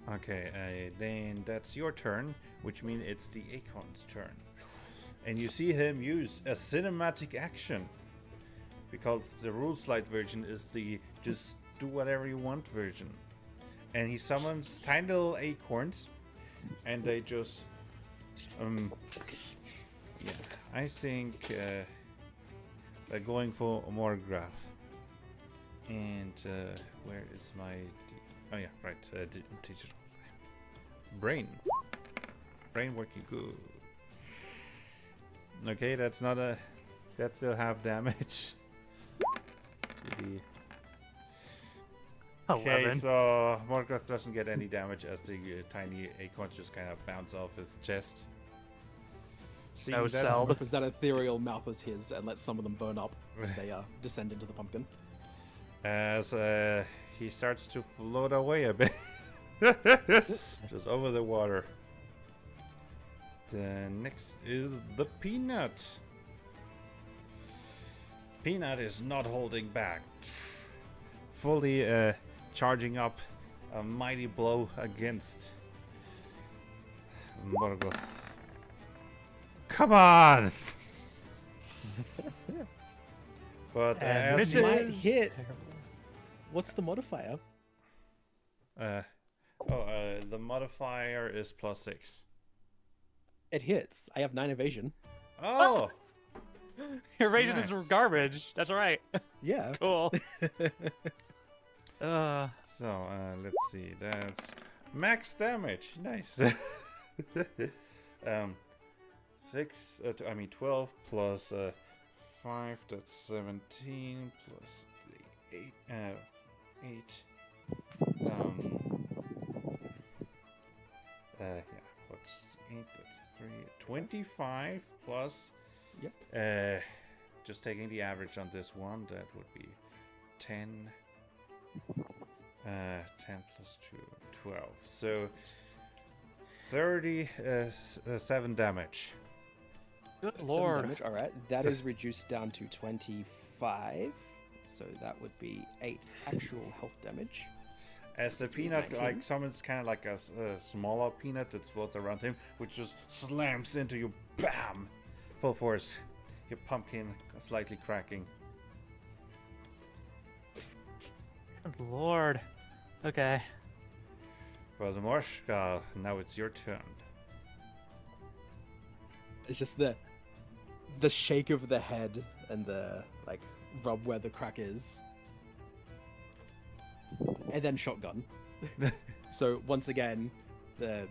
Okay, then that's your turn, which means it's the Acorn's turn. And you see him use a cinematic action. Because the rules light version is the just do whatever you want version. And he summons tiny little acorns, and they just yeah, I think they're going for a more graph. And where is my oh yeah, right, digital brain working good. Okay, that's not a, that's still half damage. Okay, 11. so Morgoth doesn't get any damage as the tiny acorns just kind of bounce off his chest. Seeing No that- cell. Because that ethereal mouth is his, and let some of them burn up as they descend into the pumpkin. As he starts to float away a bit, just over the water. The next is the Peanut. Peanut is not holding back, fully charging up a mighty blow against Morgoth. Come on! But And as misses. Might hit. What's the modifier? the modifier is +6. It hits. I have 9 evasion. Oh, Your evasion Nice. is garbage. That's right. Yeah. Cool. so let's see. That's max damage. Nice. 12 plus 5. That's 17 plus 8. 8. Yeah. What's 8? That's 3. 25 plus. Yep. Just taking the average on this one, that would be 10. 10 plus 2, 12. So 37 damage. Good 7 lord. damage. All right. That is reduced down to 25. So that would be 8 actual health damage. As the That's really peanut, 19. like, summons kind of like a smaller peanut that floats around him, which just slams into you, BAM! Full force. Your pumpkin slightly cracking. Good lord. Okay. Razamoshka, now it's your turn. It's just the shake of the head and the like rub where the crack is, and then shotgun. So once again, the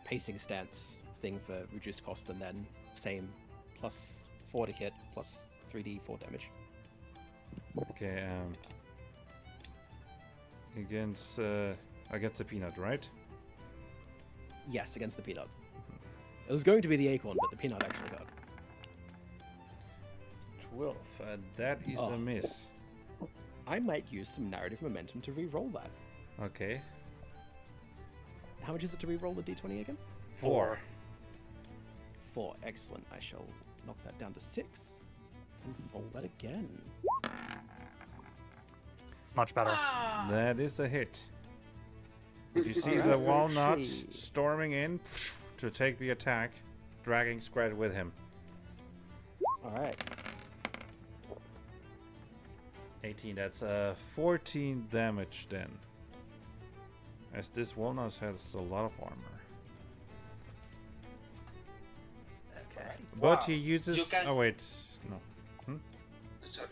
pacing stance thing for reduced cost, and then same +4 to hit, plus 3d4 damage. Okay, against the peanut, right? Yes, against the peanut. It was going to be the acorn, but the peanut actually got. 12. That is Oh. a miss. I might use some narrative momentum to re-roll that. Okay. How much is it to re-roll the d20 again? 4. 4. Excellent. I shall knock that down to 6 and roll that again. Much better. Ah, That is a hit. You see Alright, the let's walnut see. storming in to take the attack, dragging Scred with him. All right. 18, that's 14 damage then. As this walnut has a lot of armor. Okay. But Wow. he uses... You can Oh wait, no. sorry.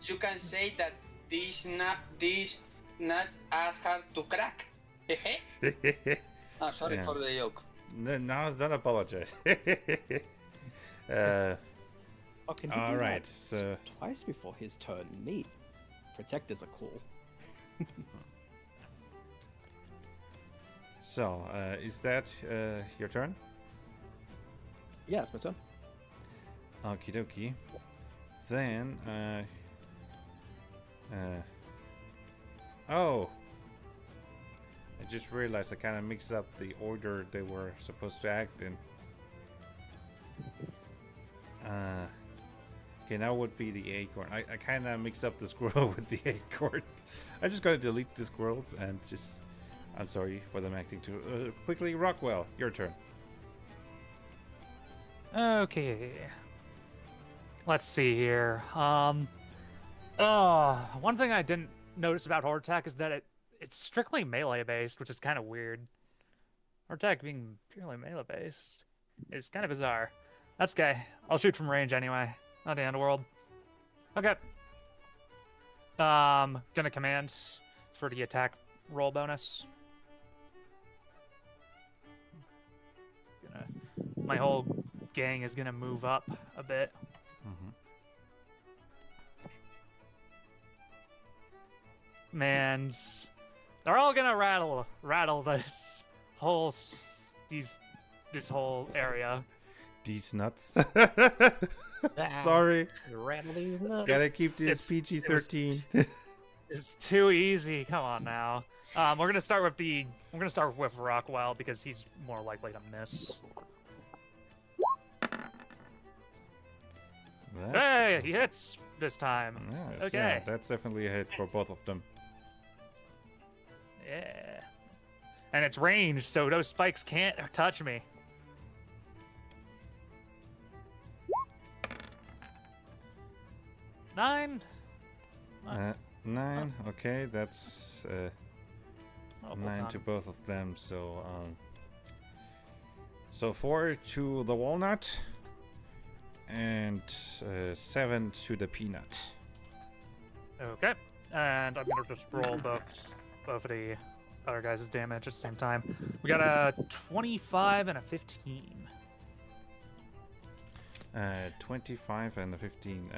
You can say that these nuts are hard to crack. Oh, sorry Yeah. for the joke. No, don't apologize. Oh, can he All do right, that so twice before his turn? Neat. Protectors are cool. is that your turn? Yeah, it's my turn. Okie dokie. Then, just realized I kind of mixed up the order they were supposed to act in. Okay, now would be the acorn. I kind of mixed up the squirrel with the acorn. I just gotta delete the squirrels and just... I'm sorry for them acting too... quickly, Rockwell, your turn. Okay. Let's see here. One thing I didn't notice about Horde Attack is that it's strictly melee based, which is kind of weird. Horde Attack being purely melee based is kind of bizarre. That's okay. I'll shoot from range anyway. Not the end of the world. Okay. Gonna command for the attack roll bonus. My whole gang is gonna move up a bit. And they're all gonna rattle this whole area. These nuts. Sorry. Rattle these nuts. Gotta keep this PG-13. It's too easy. Come on now. We're gonna start with Rockwell because he's more likely to miss. Hey, he hits this time. Yes, Okay. yeah, that's definitely a hit for both of them. Yeah. And it's ranged, so those spikes can't touch me. Nine. 9. Okay, that's Oh, 9 to both of them. So 4 to the walnut and 7 to the peanut. Okay. And I'm gonna just roll both of the other guys' damage at the same time. We got a 25 and a 15. 25 and a 15.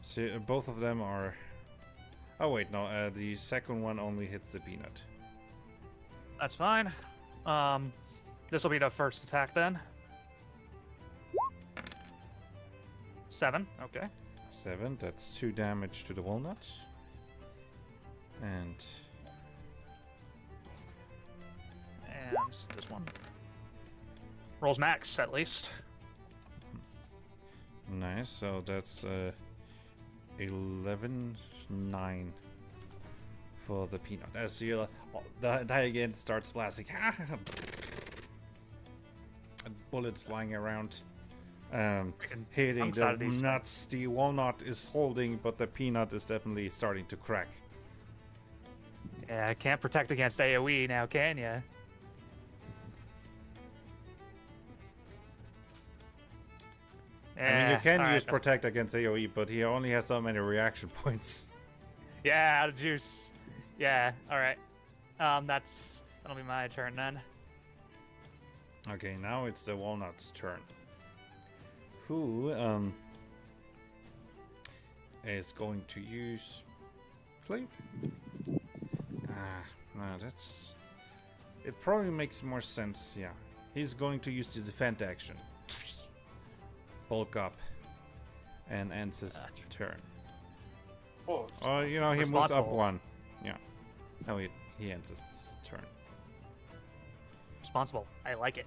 So both of them are... Oh wait, no. The second one only hits the peanut. That's fine. This will be the first attack then. 7. Okay. 7. That's 2 damage to the walnut. And this one rolls max at least. nice. So that's 11, 9 for the peanut. As you the die again starts blasting. Bullets flying around. Hitting the nuts. The walnut is holding, but the peanut is definitely starting to crack. Yeah, I can't protect against AoE now, can ya? I mean, you can use protect against AoE, but he only has so many reaction points. Yeah, out of juice. Yeah, alright. That'll be my turn then. Okay, now it's the walnut's turn. Who is going to use Cleave? No, that's... It probably makes more sense, yeah. He's going to use the defend action. Bulk up. And ends his turn. Oh, You know, he moves up 1. Yeah. No, he ends his turn. Responsible. I like it.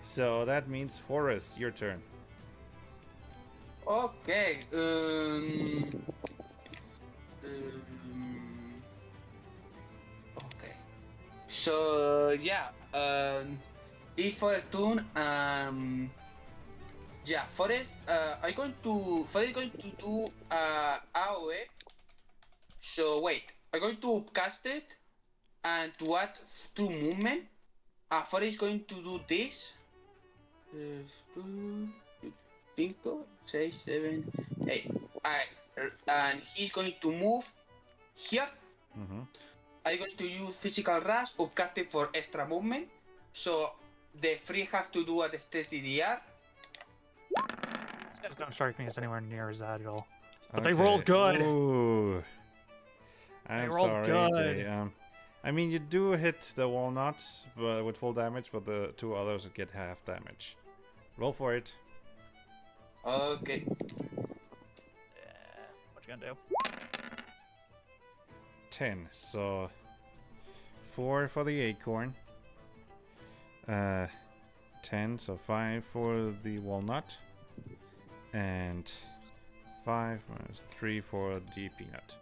So that means Forrest, your turn. okay. Okay. So yeah. If for a turn, yeah, Forest. Forest going to do AOE. So wait, I'm going to cast it, and to add 2 movement. Forest is going to do this. 5, 6, 7, 8. And he's going to move here. I'm going to use physical rush or cast it for extra movement. So the 3 have to do at the TTR. These guys don't strike me as anywhere near as agile. But they rolled good. Ooh. I'm rolled sorry. good. I mean, you do hit the walnut with full damage, but the 2 others get half damage. Roll for it. Okay. Yeah, what you gonna do? 10. So 4 for the acorn. 10, so 5 for the walnut. And 5 minus 3 for the peanut.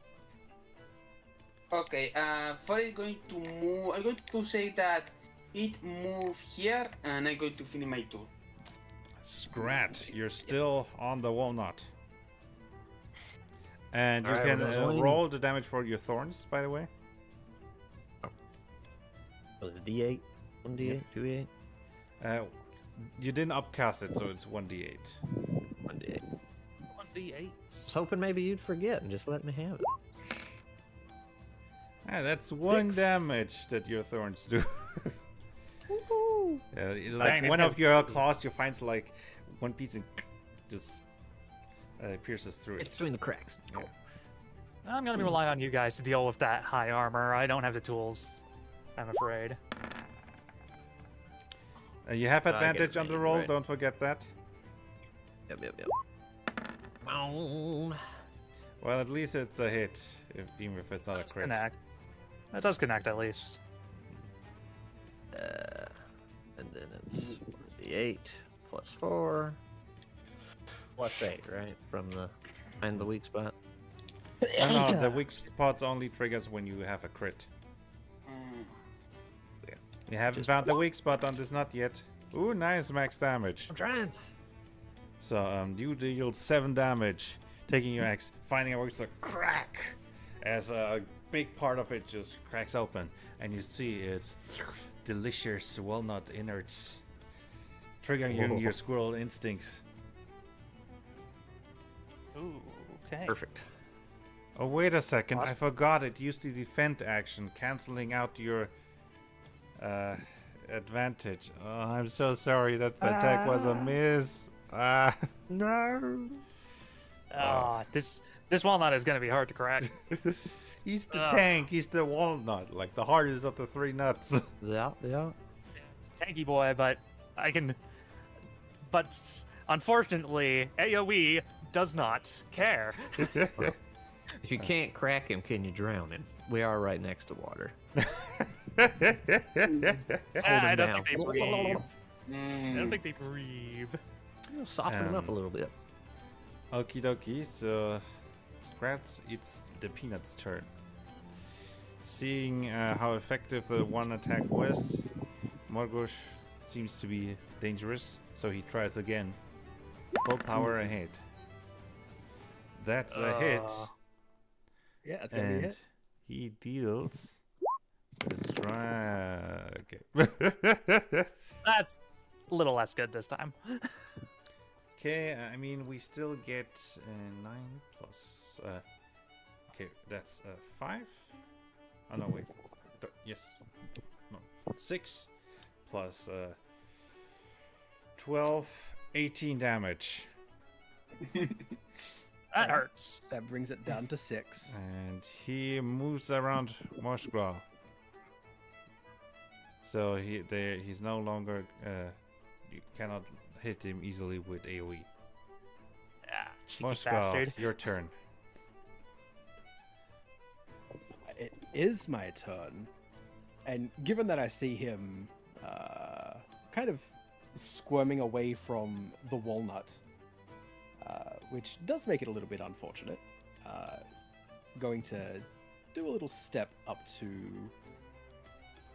Okay, for it going to move, I'm going to say that it move here, and I'm going to finish my turn. Scrat, you're still on the walnut. And you Alright, can we're going- roll the damage for your thorns, by the way. Was it D8? 1D8? 2D8? You didn't upcast it, so it's 1d8. 1D8. 1d8. I was hoping maybe you'd forget and just let me have it. That's 1 Dicks. damage that your thorns do. Like Dang, these one guys- of your claws, you find like one piece and just pierces through It's it. between the cracks. I'm gonna be relying on you guys to deal with that high armor. I don't have the tools, I'm afraid. You have I get advantage it, on the man, roll, right. don't forget that. Yep. Boom. Well, at least it's a hit, even if it's not a Does crit. connect. It does connect at least. And then it's the 8 plus 4 plus 8, right? From the find the weak spot. No, the weak spots only triggers when you have a crit. Mm. You haven't Just- found the weak spot on this nut yet. Ooh, nice max damage. I'm trying. So you deal 7 damage, taking your axe, finding a way to crack as a big part of it just cracks open, and you see its delicious walnut innards, triggering your squirrel instincts. Ooh, okay. Perfect. Oh, wait a second, I Awesome. forgot it used the defend action, canceling out your advantage. Oh, I'm so sorry that the attack was a miss. No. This walnut is gonna be hard to crack. He's the Ugh. tank, he's the walnut, like the hardest of the 3 nuts. Yeah. It's a tanky boy, but I can. But unfortunately, AOE does not care. If you can't crack him, can you drown him? We are right next to water. I him don't down. think they breathe. I Mm. don't think they breathe. Soften him up a little bit. Okie dokie, so Scratch, it's the Peanut's turn. Seeing how effective the one attack was, Morgosh seems to be dangerous, so he tries again. Full power ahead. That's a hit, Yeah, that's gonna be a and hit. he deals a strike. Okay. That's a little less good this time. Okay, I mean, we still get 9 plus. Okay, that's 5. Oh, no, wait. Yes. No. 6 plus 12, 18 damage. That hurts. That brings it down to 6. And he moves around Moshgra. So he's no longer. You cannot hit him easily with AoE. Ah, cheeky Moshgra, bastard. your turn. It is my turn, and given that I see him kind of squirming away from the walnut, which does make it a little bit unfortunate, going to do a little step up to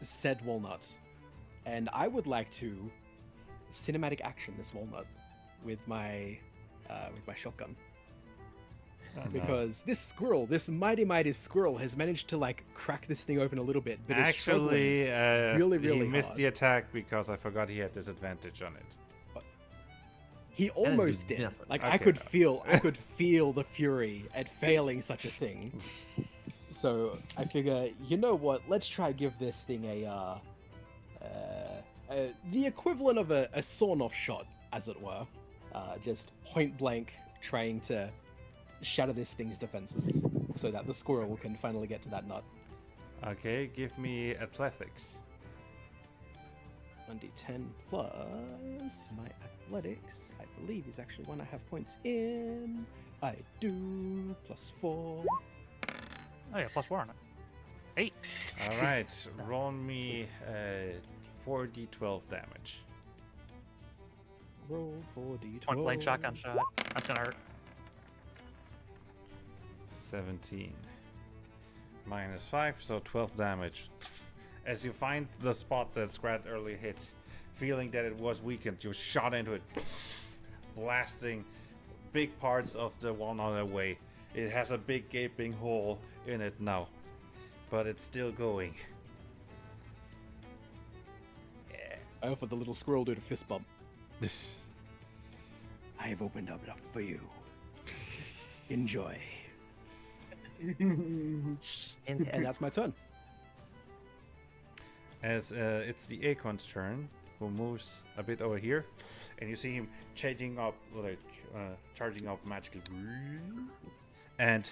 said walnut, and I would like to cinematic action this walnut with my shotgun. Oh, no. Because this squirrel, this mighty squirrel, has managed to like crack this thing open a little bit, but it's struggling Actually, really he missed hard. the attack because I forgot he had disadvantage on it. He didn't do almost did. nothing. Like Okay. I could feel the fury at failing such a thing. So I figure, you know what? Let's try give this thing the equivalent of a sawn-off shot, as it were. Just point blank, trying to shatter this thing's defenses, so that the squirrel can finally get to that nut. Okay, give me athletics. 1d10 plus my athletics. I believe is actually one I have points in. I do. +4. Oh yeah, +4 on it. 8. All right, roll me 4d12 damage. Roll 4d12. Point blank shotgun shot. That's gonna hurt. 17 minus 5, so 12 damage. As you find the spot that Scrat earlier hit, feeling that it was weakened, you shot into it, blasting big parts of the walnut away. It has a big gaping hole in it now, but it's still going. I offer the little squirrel dude a fist bump. I have opened up for you. Enjoy. And that's my turn. As it's the Akon's turn, who moves a bit over here, and you see him charging up magically. And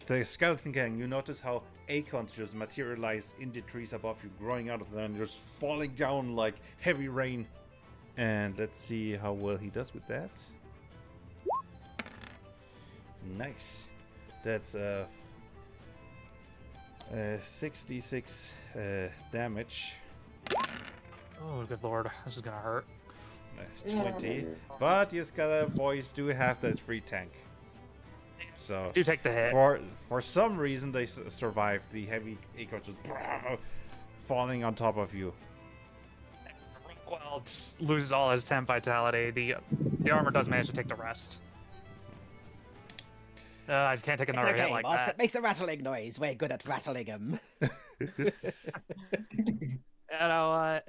the skeleton gang, you notice how Akons just materialize in the trees above you, growing out of them, and just falling down like heavy rain. And let's see how well he does with that. Nice. That's 66 damage. Oh, good lord. This is gonna hurt. 20. But you skeleton boys do have that free tank. So Do take the hit. for some reason they survived the heavy echo just falling on top of you. Well, loses all his temp vitality. The armor does manage to take the rest. I can't take another hit like that. It makes a rattling noise. We're good at rattling them. You know what?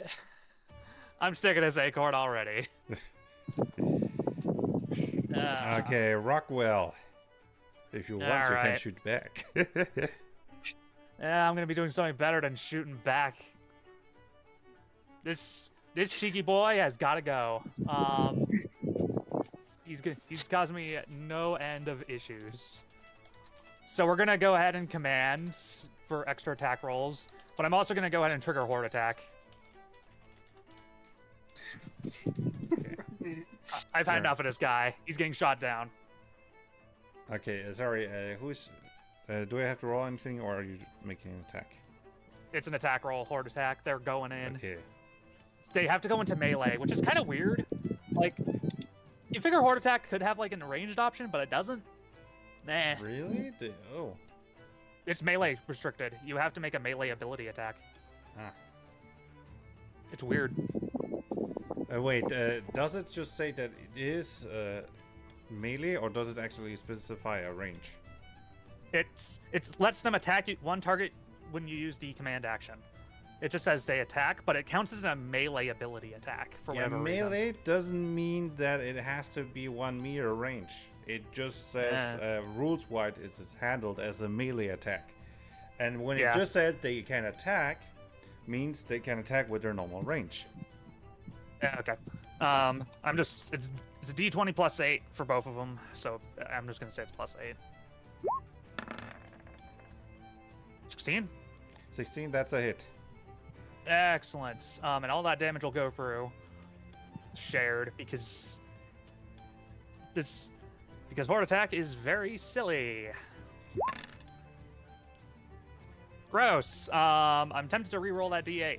I'm sick of this acorn already. Okay, Rockwell. If you want, you can Alright. shoot back. Yeah, I'm gonna be doing something better than shooting back. This cheeky boy has got to go. He's caused me no end of issues. So we're gonna go ahead and command for extra attack rolls, but I'm also gonna go ahead and trigger horde attack. I've had enough of this guy. He's getting shot down. Okay, sorry. Who's? Do I have to roll anything, or are you making an attack? It's an attack roll, horde attack. They're going in. Okay. They have to go into melee, which is kind of weird. Like, you figure horde attack could have like an ranged option, but it doesn't. Nah. Really? Oh. It's melee restricted. You have to make a melee ability attack. Ah. It's weird. Wait. Does it just say that it is melee, or does it actually specify a range? It's lets them attack one target when you use the command action. It just says they attack, but it counts as a melee ability attack for whatever reason. Melee doesn't mean that it has to be 1 meter range. It just says rules-wise it's handled as a melee attack. And when it just said they can attack, means they can attack with their normal range. Yeah, okay. It's a D20 plus 8 for both of them, so I'm just gonna say it's plus 8. 16? 16, that's a hit. Excellent. And all that damage will go through shared because horde attack is very silly. Gross. I'm tempted to re-roll that D8.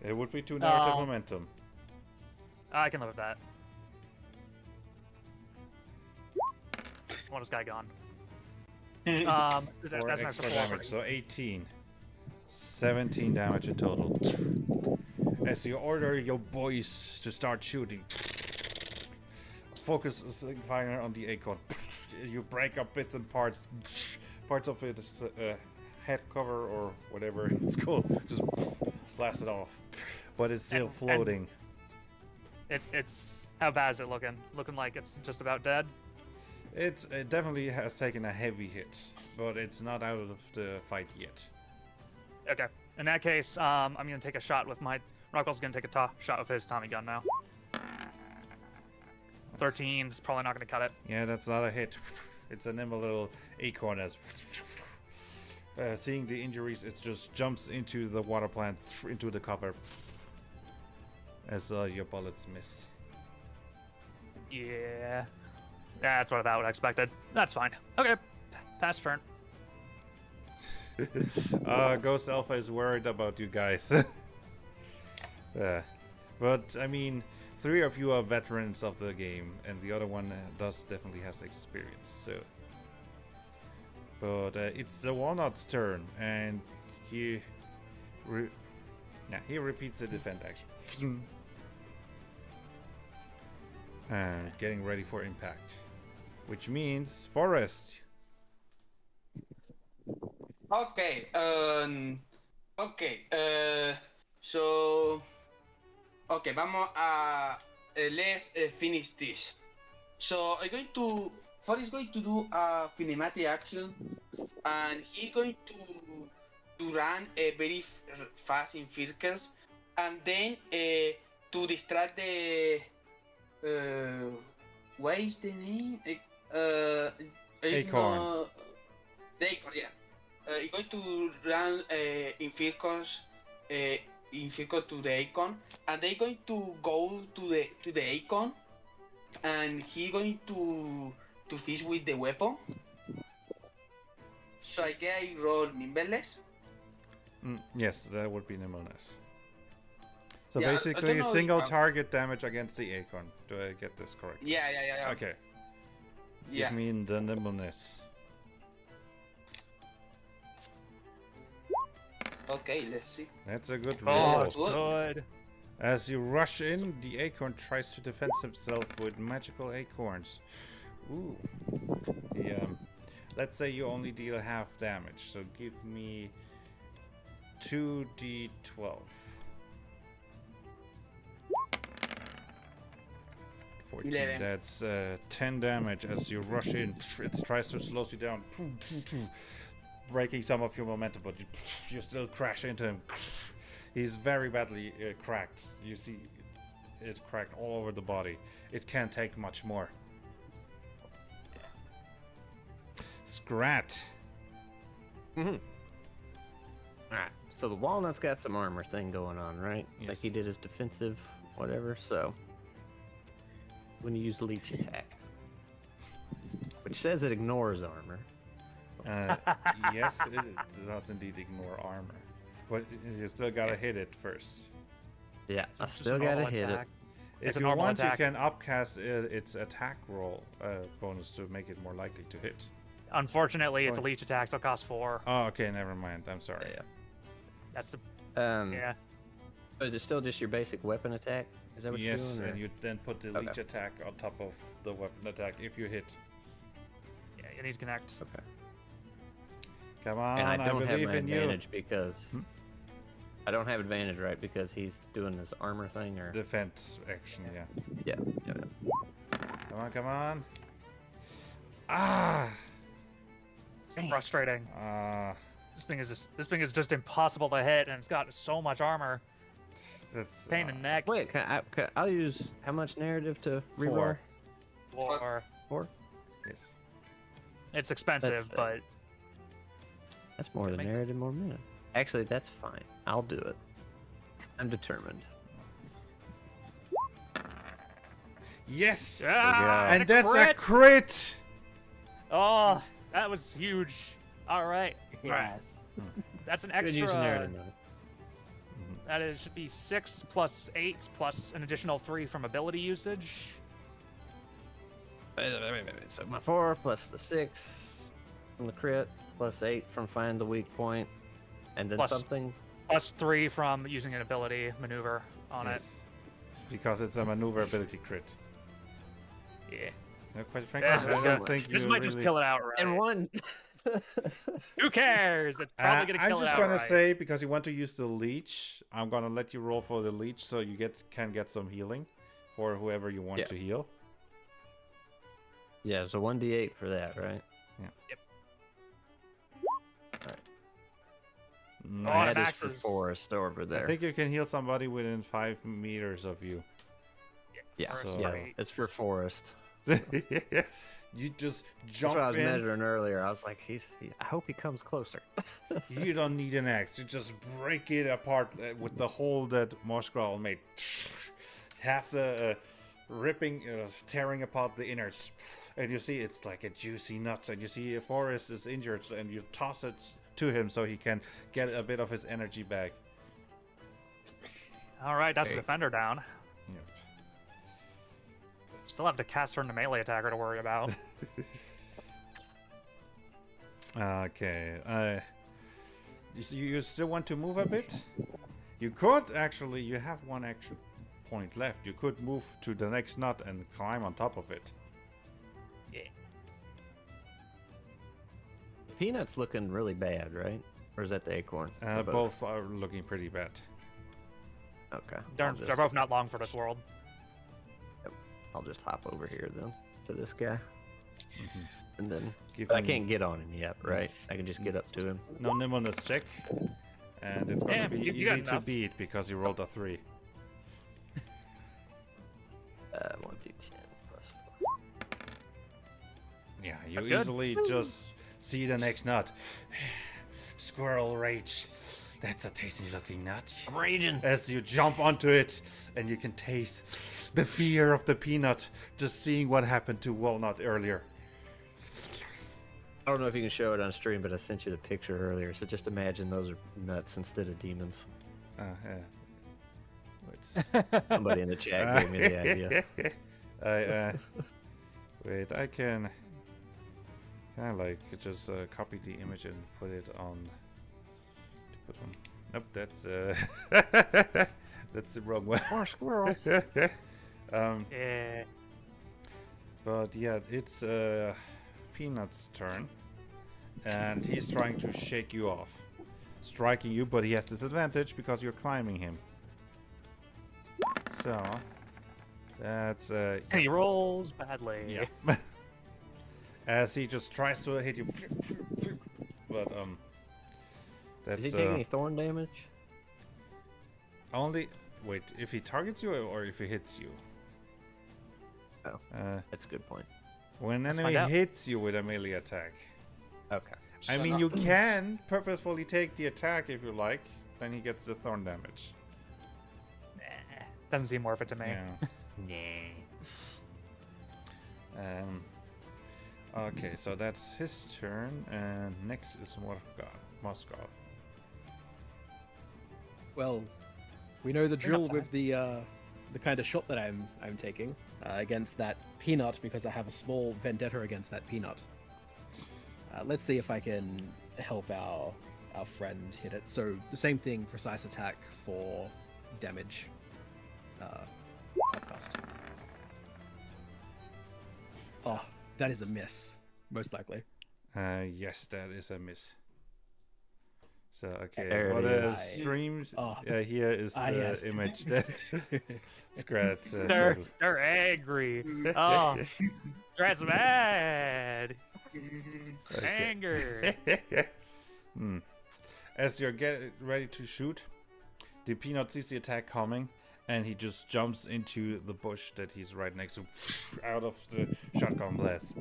It would be 2 negative momentum. I can live with that. I want this guy gone. For That's extra not damage, so 18. 17 damage in total. As you order your boys to start shooting, focus fire on the acorn. You break up bits and parts. Parts of it is head cover or whatever it's called. Just blast it off. But it's still floating. It's how bad is it looking? Looking like it's just about dead. It definitely has taken a heavy hit, but it's not out of the fight yet. Okay. In that case, I'm gonna take a shot with my. Rockwell's gonna take a shot with his Tommy gun now. 13 is probably not gonna cut it. Yeah, that's not a hit. It's a nimble little acorn as. Seeing the injuries, it just jumps into the water plant, into the cover. As your bullets miss. Yeah. That's what I expected. That's fine. Okay. Pass turn. Ghost Alpha is worried about you guys. But I mean, 3 of you are veterans of the game, and the other one definitely has experience. So, but it's the Walnut's turn, and he repeats the defend action. And getting ready for impact, which means Forest. Okay. Okay. So. Okay, vamos a. Let's finish this. So I'm going to. Forrest is going to do a cinematic action, and he's going to run very fast in circles, and then to distract the. What is the name? Acorn. The acorn, yeah. You're going to run in circles to the acorn, and they're going to go to the acorn, and he's going to fish with the weapon. So I guess I roll nimbleness. Yes, that would be nimbleness. So Yeah, I basically, don't know single if target damage against the acorn. Do I get this correct? Yeah. Okay. Yeah. Give me the nimbleness. Okay, let's see. That's a good Oh, roll. it's good. As you rush in, the acorn tries to defend himself with magical acorns. Ooh. Let's say you only deal half damage, so give me 2d12. 14. 11. That's 10 damage as you rush in. It tries to slow you down, breaking some of your momentum, but you still crash into him. He's very badly cracked. You see it cracked all over the body. It can't take much more. Scrat. Alright, so the Walnut's got some armor thing going on, right? Like Yes. he did his defensive whatever, so I'm going to use Leech Attack. Which says it ignores armor. Yes, it does indeed ignore armor. But you still gotta hit it first. Yeah, It's I just still a got to normal hit attack. If It's a you normal want, attack. you can upcast its attack roll bonus to make it more likely to hit. Unfortunately, it's a Oh. leech attack, so it costs 4. Oh, okay, never mind. I'm sorry. it. That's the Yeah. yeah. So is it still just your basic weapon attack? Is that what Yes, you're doing? and you then put the Okay. leech attack on top of the weapon attack if you hit. Yeah, it needs to connect. Okay. Come on, And I don't have believe my in advantage because Hmm? I don't have advantage, right? Because he's doing his armor thing, or you. Defense action, yeah. yeah. Come on. Ah! It's frustrating. Ah, This thing is just impossible to hit, and it's got so much armor. that's Pain in the neck. Wait, I'll use how much narrative to reroll? 4. Or Yes. it's expensive, That's- but That's more than Make- narrative, more minute. Actually, that's fine. I'll do it. I'm determined. Yes! ah, And that's a crit! crit! Oh, that was huge. All right, Yes. that's an Good use of narrative. extra. Note. That is should be 6 plus 8 plus an additional 3 from ability usage. Wait. So my 4 plus the 6 from the crit plus 8 from find the weak point, and then Plus- something. Plus 3 from using an ability maneuver on Yes. Because it's a maneuverability crit. it. Yeah. Quite frankly, This, I is- don't think this you might just really- kill it outright. And 1. Who cares? It's probably gonna I'm kill just it gonna outright. say, because you want to use the leech, I'm gonna let you roll for the leech so you can get some healing for whoever you want Yeah. to heal. Yeah, so 1d8 for that, right? Oh, Nice. That Max is is- for Forest over there. I think you can heal somebody within 5 meters of you. yeah, First yeah, rate. it's for Forest. You just That's jump what I was in. measuring earlier. I was like, I hope he comes closer. You don't need an axe. You just break it apart with the hole that Moshgral made. Half the ripping, tearing apart the innards, and you see it's like a juicy nut. And you see Forrest is injured, and you toss to him so he can get a bit of his energy back. All right, that's Hey. the defender down. Yep. Still have to cast her into melee attacker to worry about. Okay. You still want to move a bit? You could actually. You have one action point left. You could move to the next nut and climb on top of it. Yeah. The peanut's looking really bad, right? Or is that the acorn? Or Both are looking pretty bad. Okay. They're both not long for this world. I'll just hop over here then to this guy, Mhm. and then Give but I him can't get on him yet, right? I can just get up to him. no nimbleness check, and it's going Yeah, to be you got easy to enough. beat because you rolled a 3. 1d10 plus 4. Yeah, you That's good. easily just see the next nut. Squirrel rage. That's a tasty looking nut. I'm raging. As you jump onto it, and you can taste the fear of the peanut, just seeing what happened to Walnut earlier. I don't know if you can show it on stream, but I sent you the picture earlier. So just imagine those are nuts instead of demons. Wait. Somebody in the chat gave me the idea. Wait, I can like just copy the image and put it on. Nope, that's that's the wrong one. More squirrels. Yeah. But yeah, it's Peanut's turn, and he's trying to shake you off, striking you, but he has disadvantage because you're climbing him. So that's And he rolls badly. yeah. As he just tries to hit you, but that's Does he take any thorn damage? only. Wait, if he targets you or if he hits you? Oh. That's a good point. When Let's enemy find out. hits you with a melee attack. Okay. I Shut mean, up. you can purposefully take the attack if you like. Then he gets the thorn damage. Doesn't seem worth it to me. Yeah. Okay, so that's his turn, and next is Moscow. Well, we know the Bring drill up with the kind of shot that I'm taking against that peanut because I have a small vendetta against that peanut. Let's see if I can help our friend hit it. So the same thing, precise attack for damage. Podcast. Oh, that is a miss, most likely. Yes, that is a miss. So okay, There for it the is. streams, Oh. here is the Yes. image that Scratch They're showed. they're angry. Oh, Strat's mad. Okay. Anger. As you're ready to shoot, the peanut sees the attack coming, and he just jumps into the bush that he's right next to, out of the shotgun blast.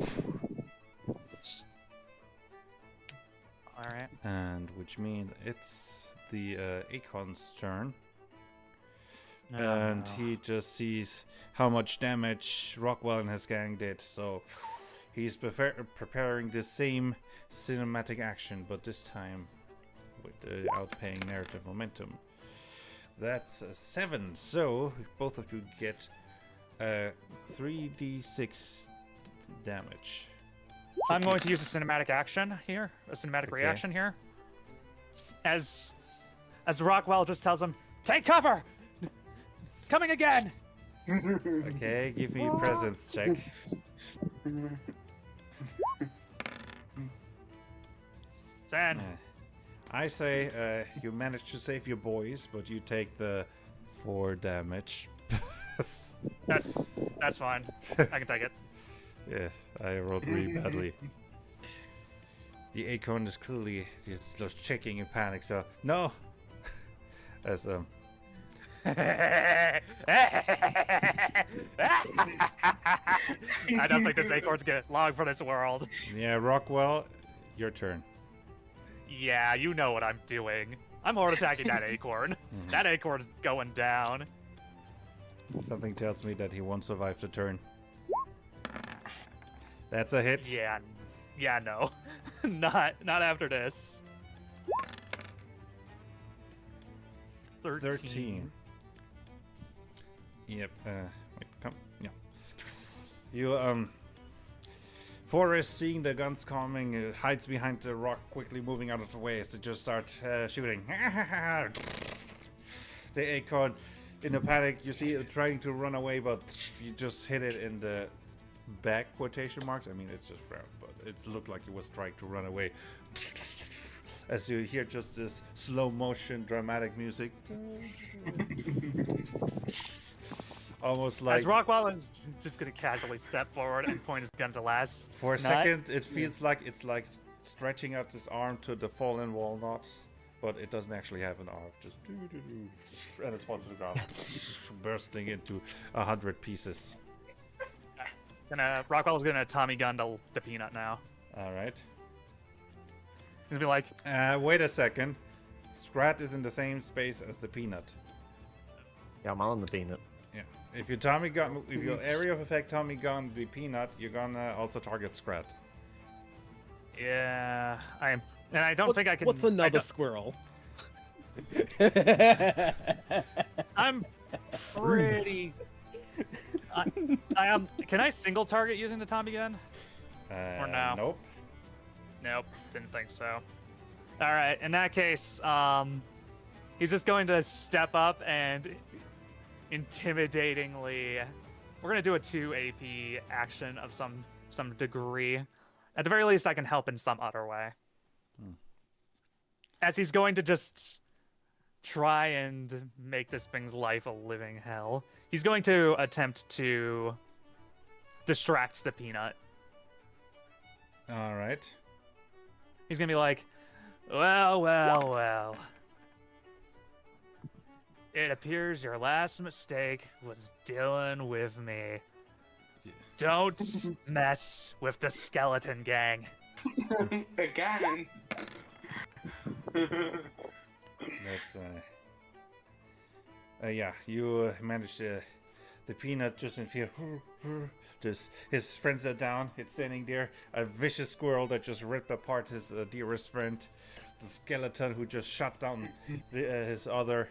All right. And which means it's the Akon's turn. No, And no. he just sees how much damage Rockwell and his gang did, so he's preparing the same cinematic action, but this time with the outpaying narrative momentum. That's a 7, so both of you get 3d6 damage. I'm going to use a cinematic action here, a cinematic Okay. reaction here. As Rockwell just tells him, "Take cover! It's coming again!" Okay, give me a presence check. 10. I say you managed to save your boys, but you take the 4 damage. That's fine. I can take it. Yes, I rolled really badly. The acorn is clearly just shaking in panic, so no! As I don't think this acorn's get long for this world. yeah, Rockwell, your turn. Yeah, you know what I'm doing. I'm horde attacking that acorn. That acorn's going down. Something tells me that he won't survive the turn. That's a hit. Yeah, no, not after this. 13. Yep. Wait, come. Yeah. You Forrest, seeing the guns coming, hides behind the rock, quickly moving out of the way as they just start shooting. The acorn, in a panic, you see it trying to run away, but you just hit it in the back quotation marks. I mean, it's just round, but it looked like it was trying to run away. As you hear just this slow motion dramatic music. Almost like... As Rockwell is just gonna casually step forward and point his gun to last. For a second, it feels like it's like stretching out his arm to the fallen walnut, but it doesn't actually have an arm. Just and it falls to the ground, bursting into 100 pieces. Rockwell's gonna Tommy gun the peanut now. All right. He's gonna be like, wait a second. Scrat is in the same space as the peanut. Yeah, I'm on the peanut. Yeah. If you Tommy gun, if your area of effect Tommy gun the peanut, you're gonna also target Scrat. yeah, I am, and I don't think I can. What's another squirrel? I'm pretty. I am. Can I single target using the Tommy gun? Or no? Nope. Nope, didn't think so. All right, in that case, he's just going to step up and intimidatingly. We're gonna do a 2 AP action of some degree. At the very least, I can help in some other way. As he's going to just try and make this thing's life a living hell. He's going to attempt to distract the peanut. All right. He's gonna be like, well. It appears your last mistake was dealing with me. Don't mess with the skeleton gang. Again. That's yeah, you managed to the peanut just in fear. Just his friends are down. It's standing there, a vicious squirrel that just ripped apart his dearest friend. The skeleton who just shot down his other.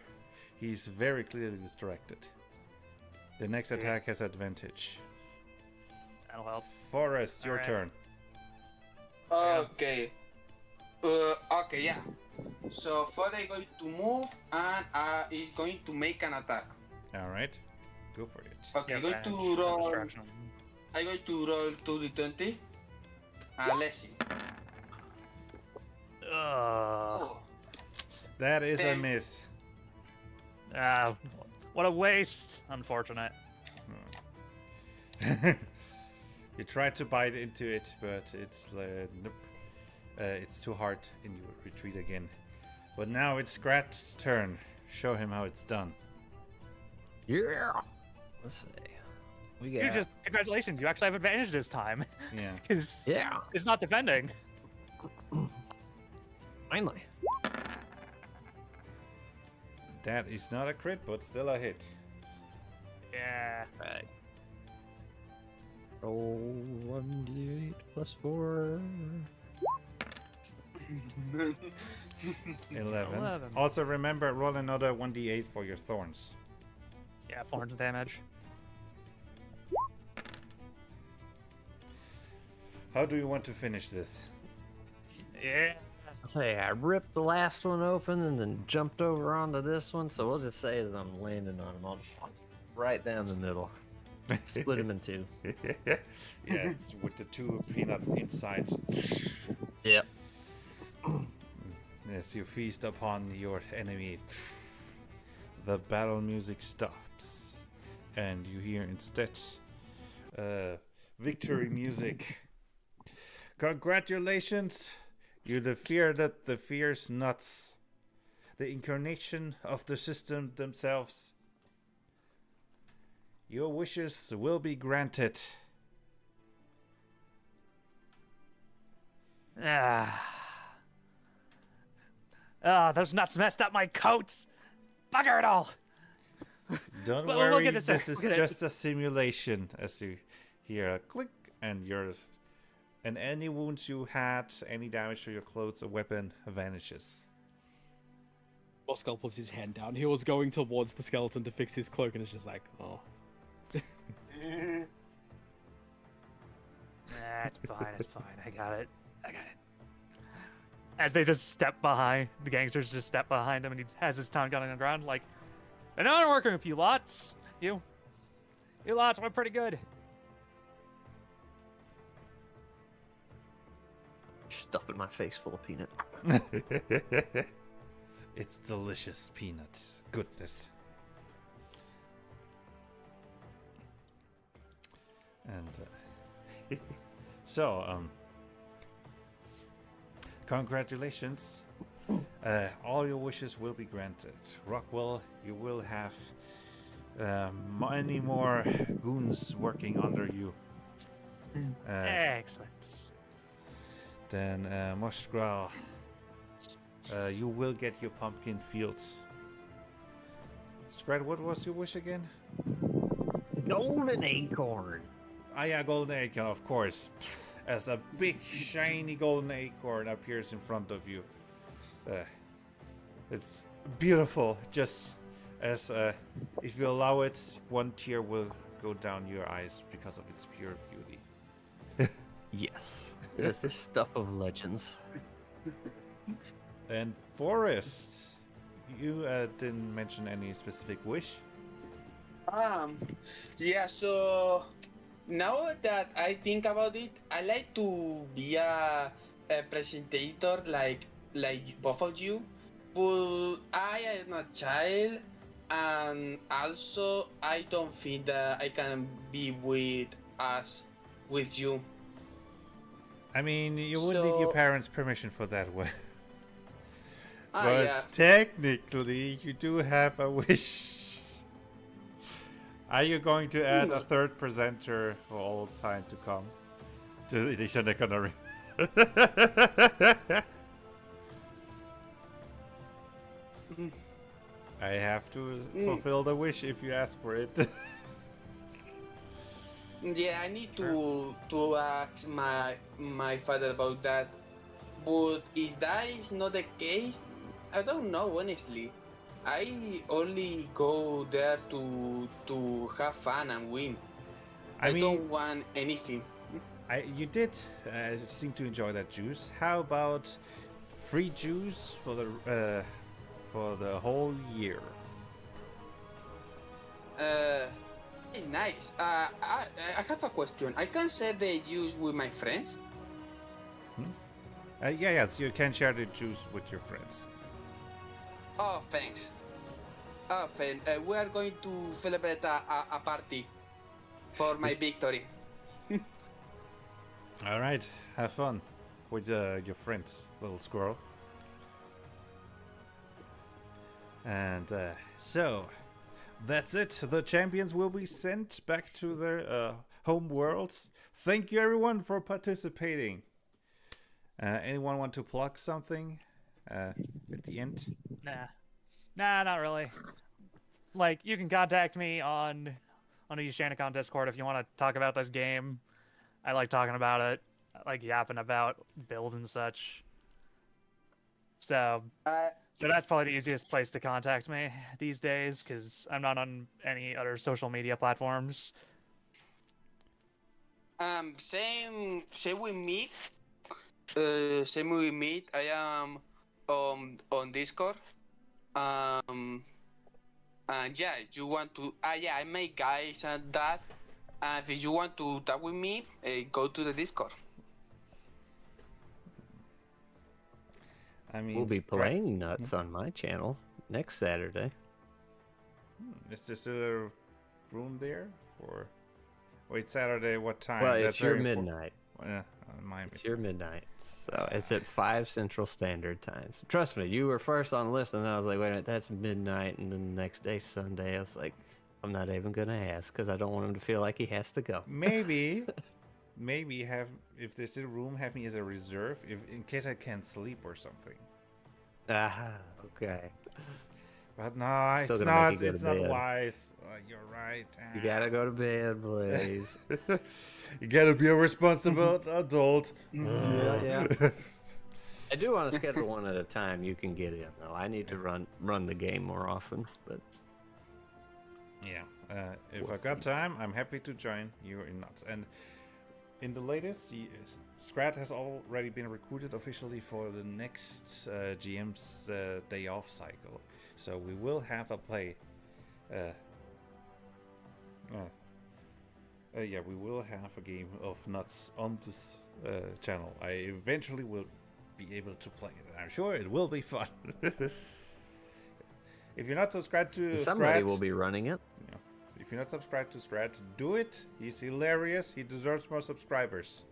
He's very clearly distracted. The next attack has advantage. That'll help. Forrest, your Alright. turn. Okay. Okay, yeah. So Forrest is going to move and is going to make an attack. All right, go for it. Okay, I'm going to roll. I'm going to roll 2d20. Let's see. Oh, That is a Damn. miss. What a waste. Unfortunate. You tried to bite into it, but it's nope. It's too hard, and you retreat again. But now it's Scrat's turn. Show him how it's done. Yeah. Let's see. We got. Congratulations, you actually have advantage this time. Yeah. Because Yeah. it's not defending. Finally. That is not a crit, but still a hit. Yeah. Right. Roll 1d8 plus 4. 11. Also remember, roll another 1d8 for your thorns. Yeah, 400 damage. How do you want to finish this? Yeah. Say I ripped the last one open and then jumped over onto this one, so we'll just say that I'm landing on him. I'll just right down the middle. Split him in two. Yeah, with the two peanuts inside. Yep. As you feast upon your enemy, the battle music stops, and you hear instead victory music. Congratulations! You defeated the fierce nuts, the incarnation of the system themselves. Your wishes will be granted. Those nuts messed up my coats. Bugger it all. Don't We'll worry, get this this- is we'll get it. just a simulation. As you hear a click, and any wounds you had, any damage to your clothes or weapon vanishes. Moscow puts his hand down. He was going towards the skeleton to fix his cloak, and it's just like, oh. It's fine. It's fine. I got it. As they just step behind, the gangsters just step behind him, and he has his tongue gun on the ground, like, I know I'm working with you lots. You lots were pretty good. Stuffing my face full of peanut. It's delicious peanut goodness. And so, congratulations. All your wishes will be granted. Rockwell, you will have many more goons working under you. Excellent. Then, Moshgral, you will get your pumpkin field. Spread, what was your wish again? Golden acorn. Ah, yeah, golden acorn, of course. As a big, shiny golden acorn appears in front of you. It's beautiful. Just as, if you allow it, one tear will go down your eyes because of its pure beauty. Yes. It's the stuff of legends. And Forrest, you didn't mention any specific wish. Yeah, so now that I think about it, I like to be a presentator like both of you, but I am a child, and also I don't think that I can be with you. I mean, you would need your parents' permission for that one. But Yeah. technically, you do have a wish. Are you going to add a third presenter for all time to come to the Ishanekon Arena? I have to fulfill the wish if you ask for it. Yeah, I need to ask my father about that. But if that is not the case, I don't know honestly. I only go there to have fun and win. I mean, don't want anything. you did seem to enjoy that juice. How about free juice for the whole year? Hey, nice. I have a question. I can share the juice with my friends. Yes, you can share the juice with your friends. Oh, thanks. Oh, thanks. We are going to celebrate a party for my victory. All right, have fun with your friends, little squirrel. And so, that's it. The champions will be sent back to their home worlds. Thank you, everyone, for participating. Anyone want to plug something at the end? Nah, not really. Like, you can contact me on the Ishanekon Discord if you want to talk about this game. I like talking about it. I like yapping about builds and such. So that's probably the easiest place to contact me these days, because I'm not on any other social media platforms. Same with me. Same with me. I am on Discord. And yeah, if you want to, yeah, I make guys and that. And if you want to talk with me, go to the Discord. I mean, We'll be playing nuts on my channel next Saturday. Is there still a room there? Or wait, Saturday? What time? Well, That's it's your very midnight. Yeah, It's your midnight. So it's at 5 Central Standard Time. Trust me, you were first on the list, and I was like, wait a minute, that's midnight. And then the next day, Sunday, I was like, I'm not even going to ask because I don't want him to feel like he has to go. maybe if there's a room, have me as a reserve, in case I can't sleep or something. Ah, okay. But no, Still it's gonna not. make you go It's to not bed. wise. You're right. You gotta go to bed, Blaze. You gotta be a responsible adult. Yeah. I do want to schedule one at a time. You can get in though. I need to run the game more often, but Yeah, if We'll I got see. time, I'm happy to join you in nuts. And in the latest, Scrat has already been recruited officially for the next GM's day off cycle. So we will have a play. Yeah, we will have a game of nuts on this channel. I eventually will be able to play it. And I'm sure it will be fun. If you're not subscribed to somebody Scrat, will be running it. yeah. If you're not subscribed to Scrat, do it. He's hilarious. He deserves more subscribers.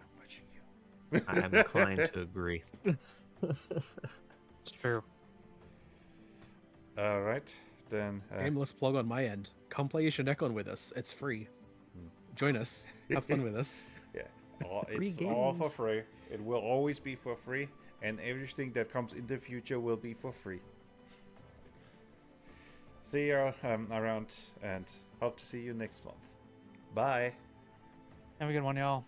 I'm watching you. I am inclined to agree. It's true. All right, then. Shameless plug on my end. Come play Ishanekon with us. It's free. Join us. Have fun with us. Yeah, it's all for free. It will always be for free, and everything that comes in the future will be for free. See you around, and hope to see you next month. Bye. Have a good one, y'all.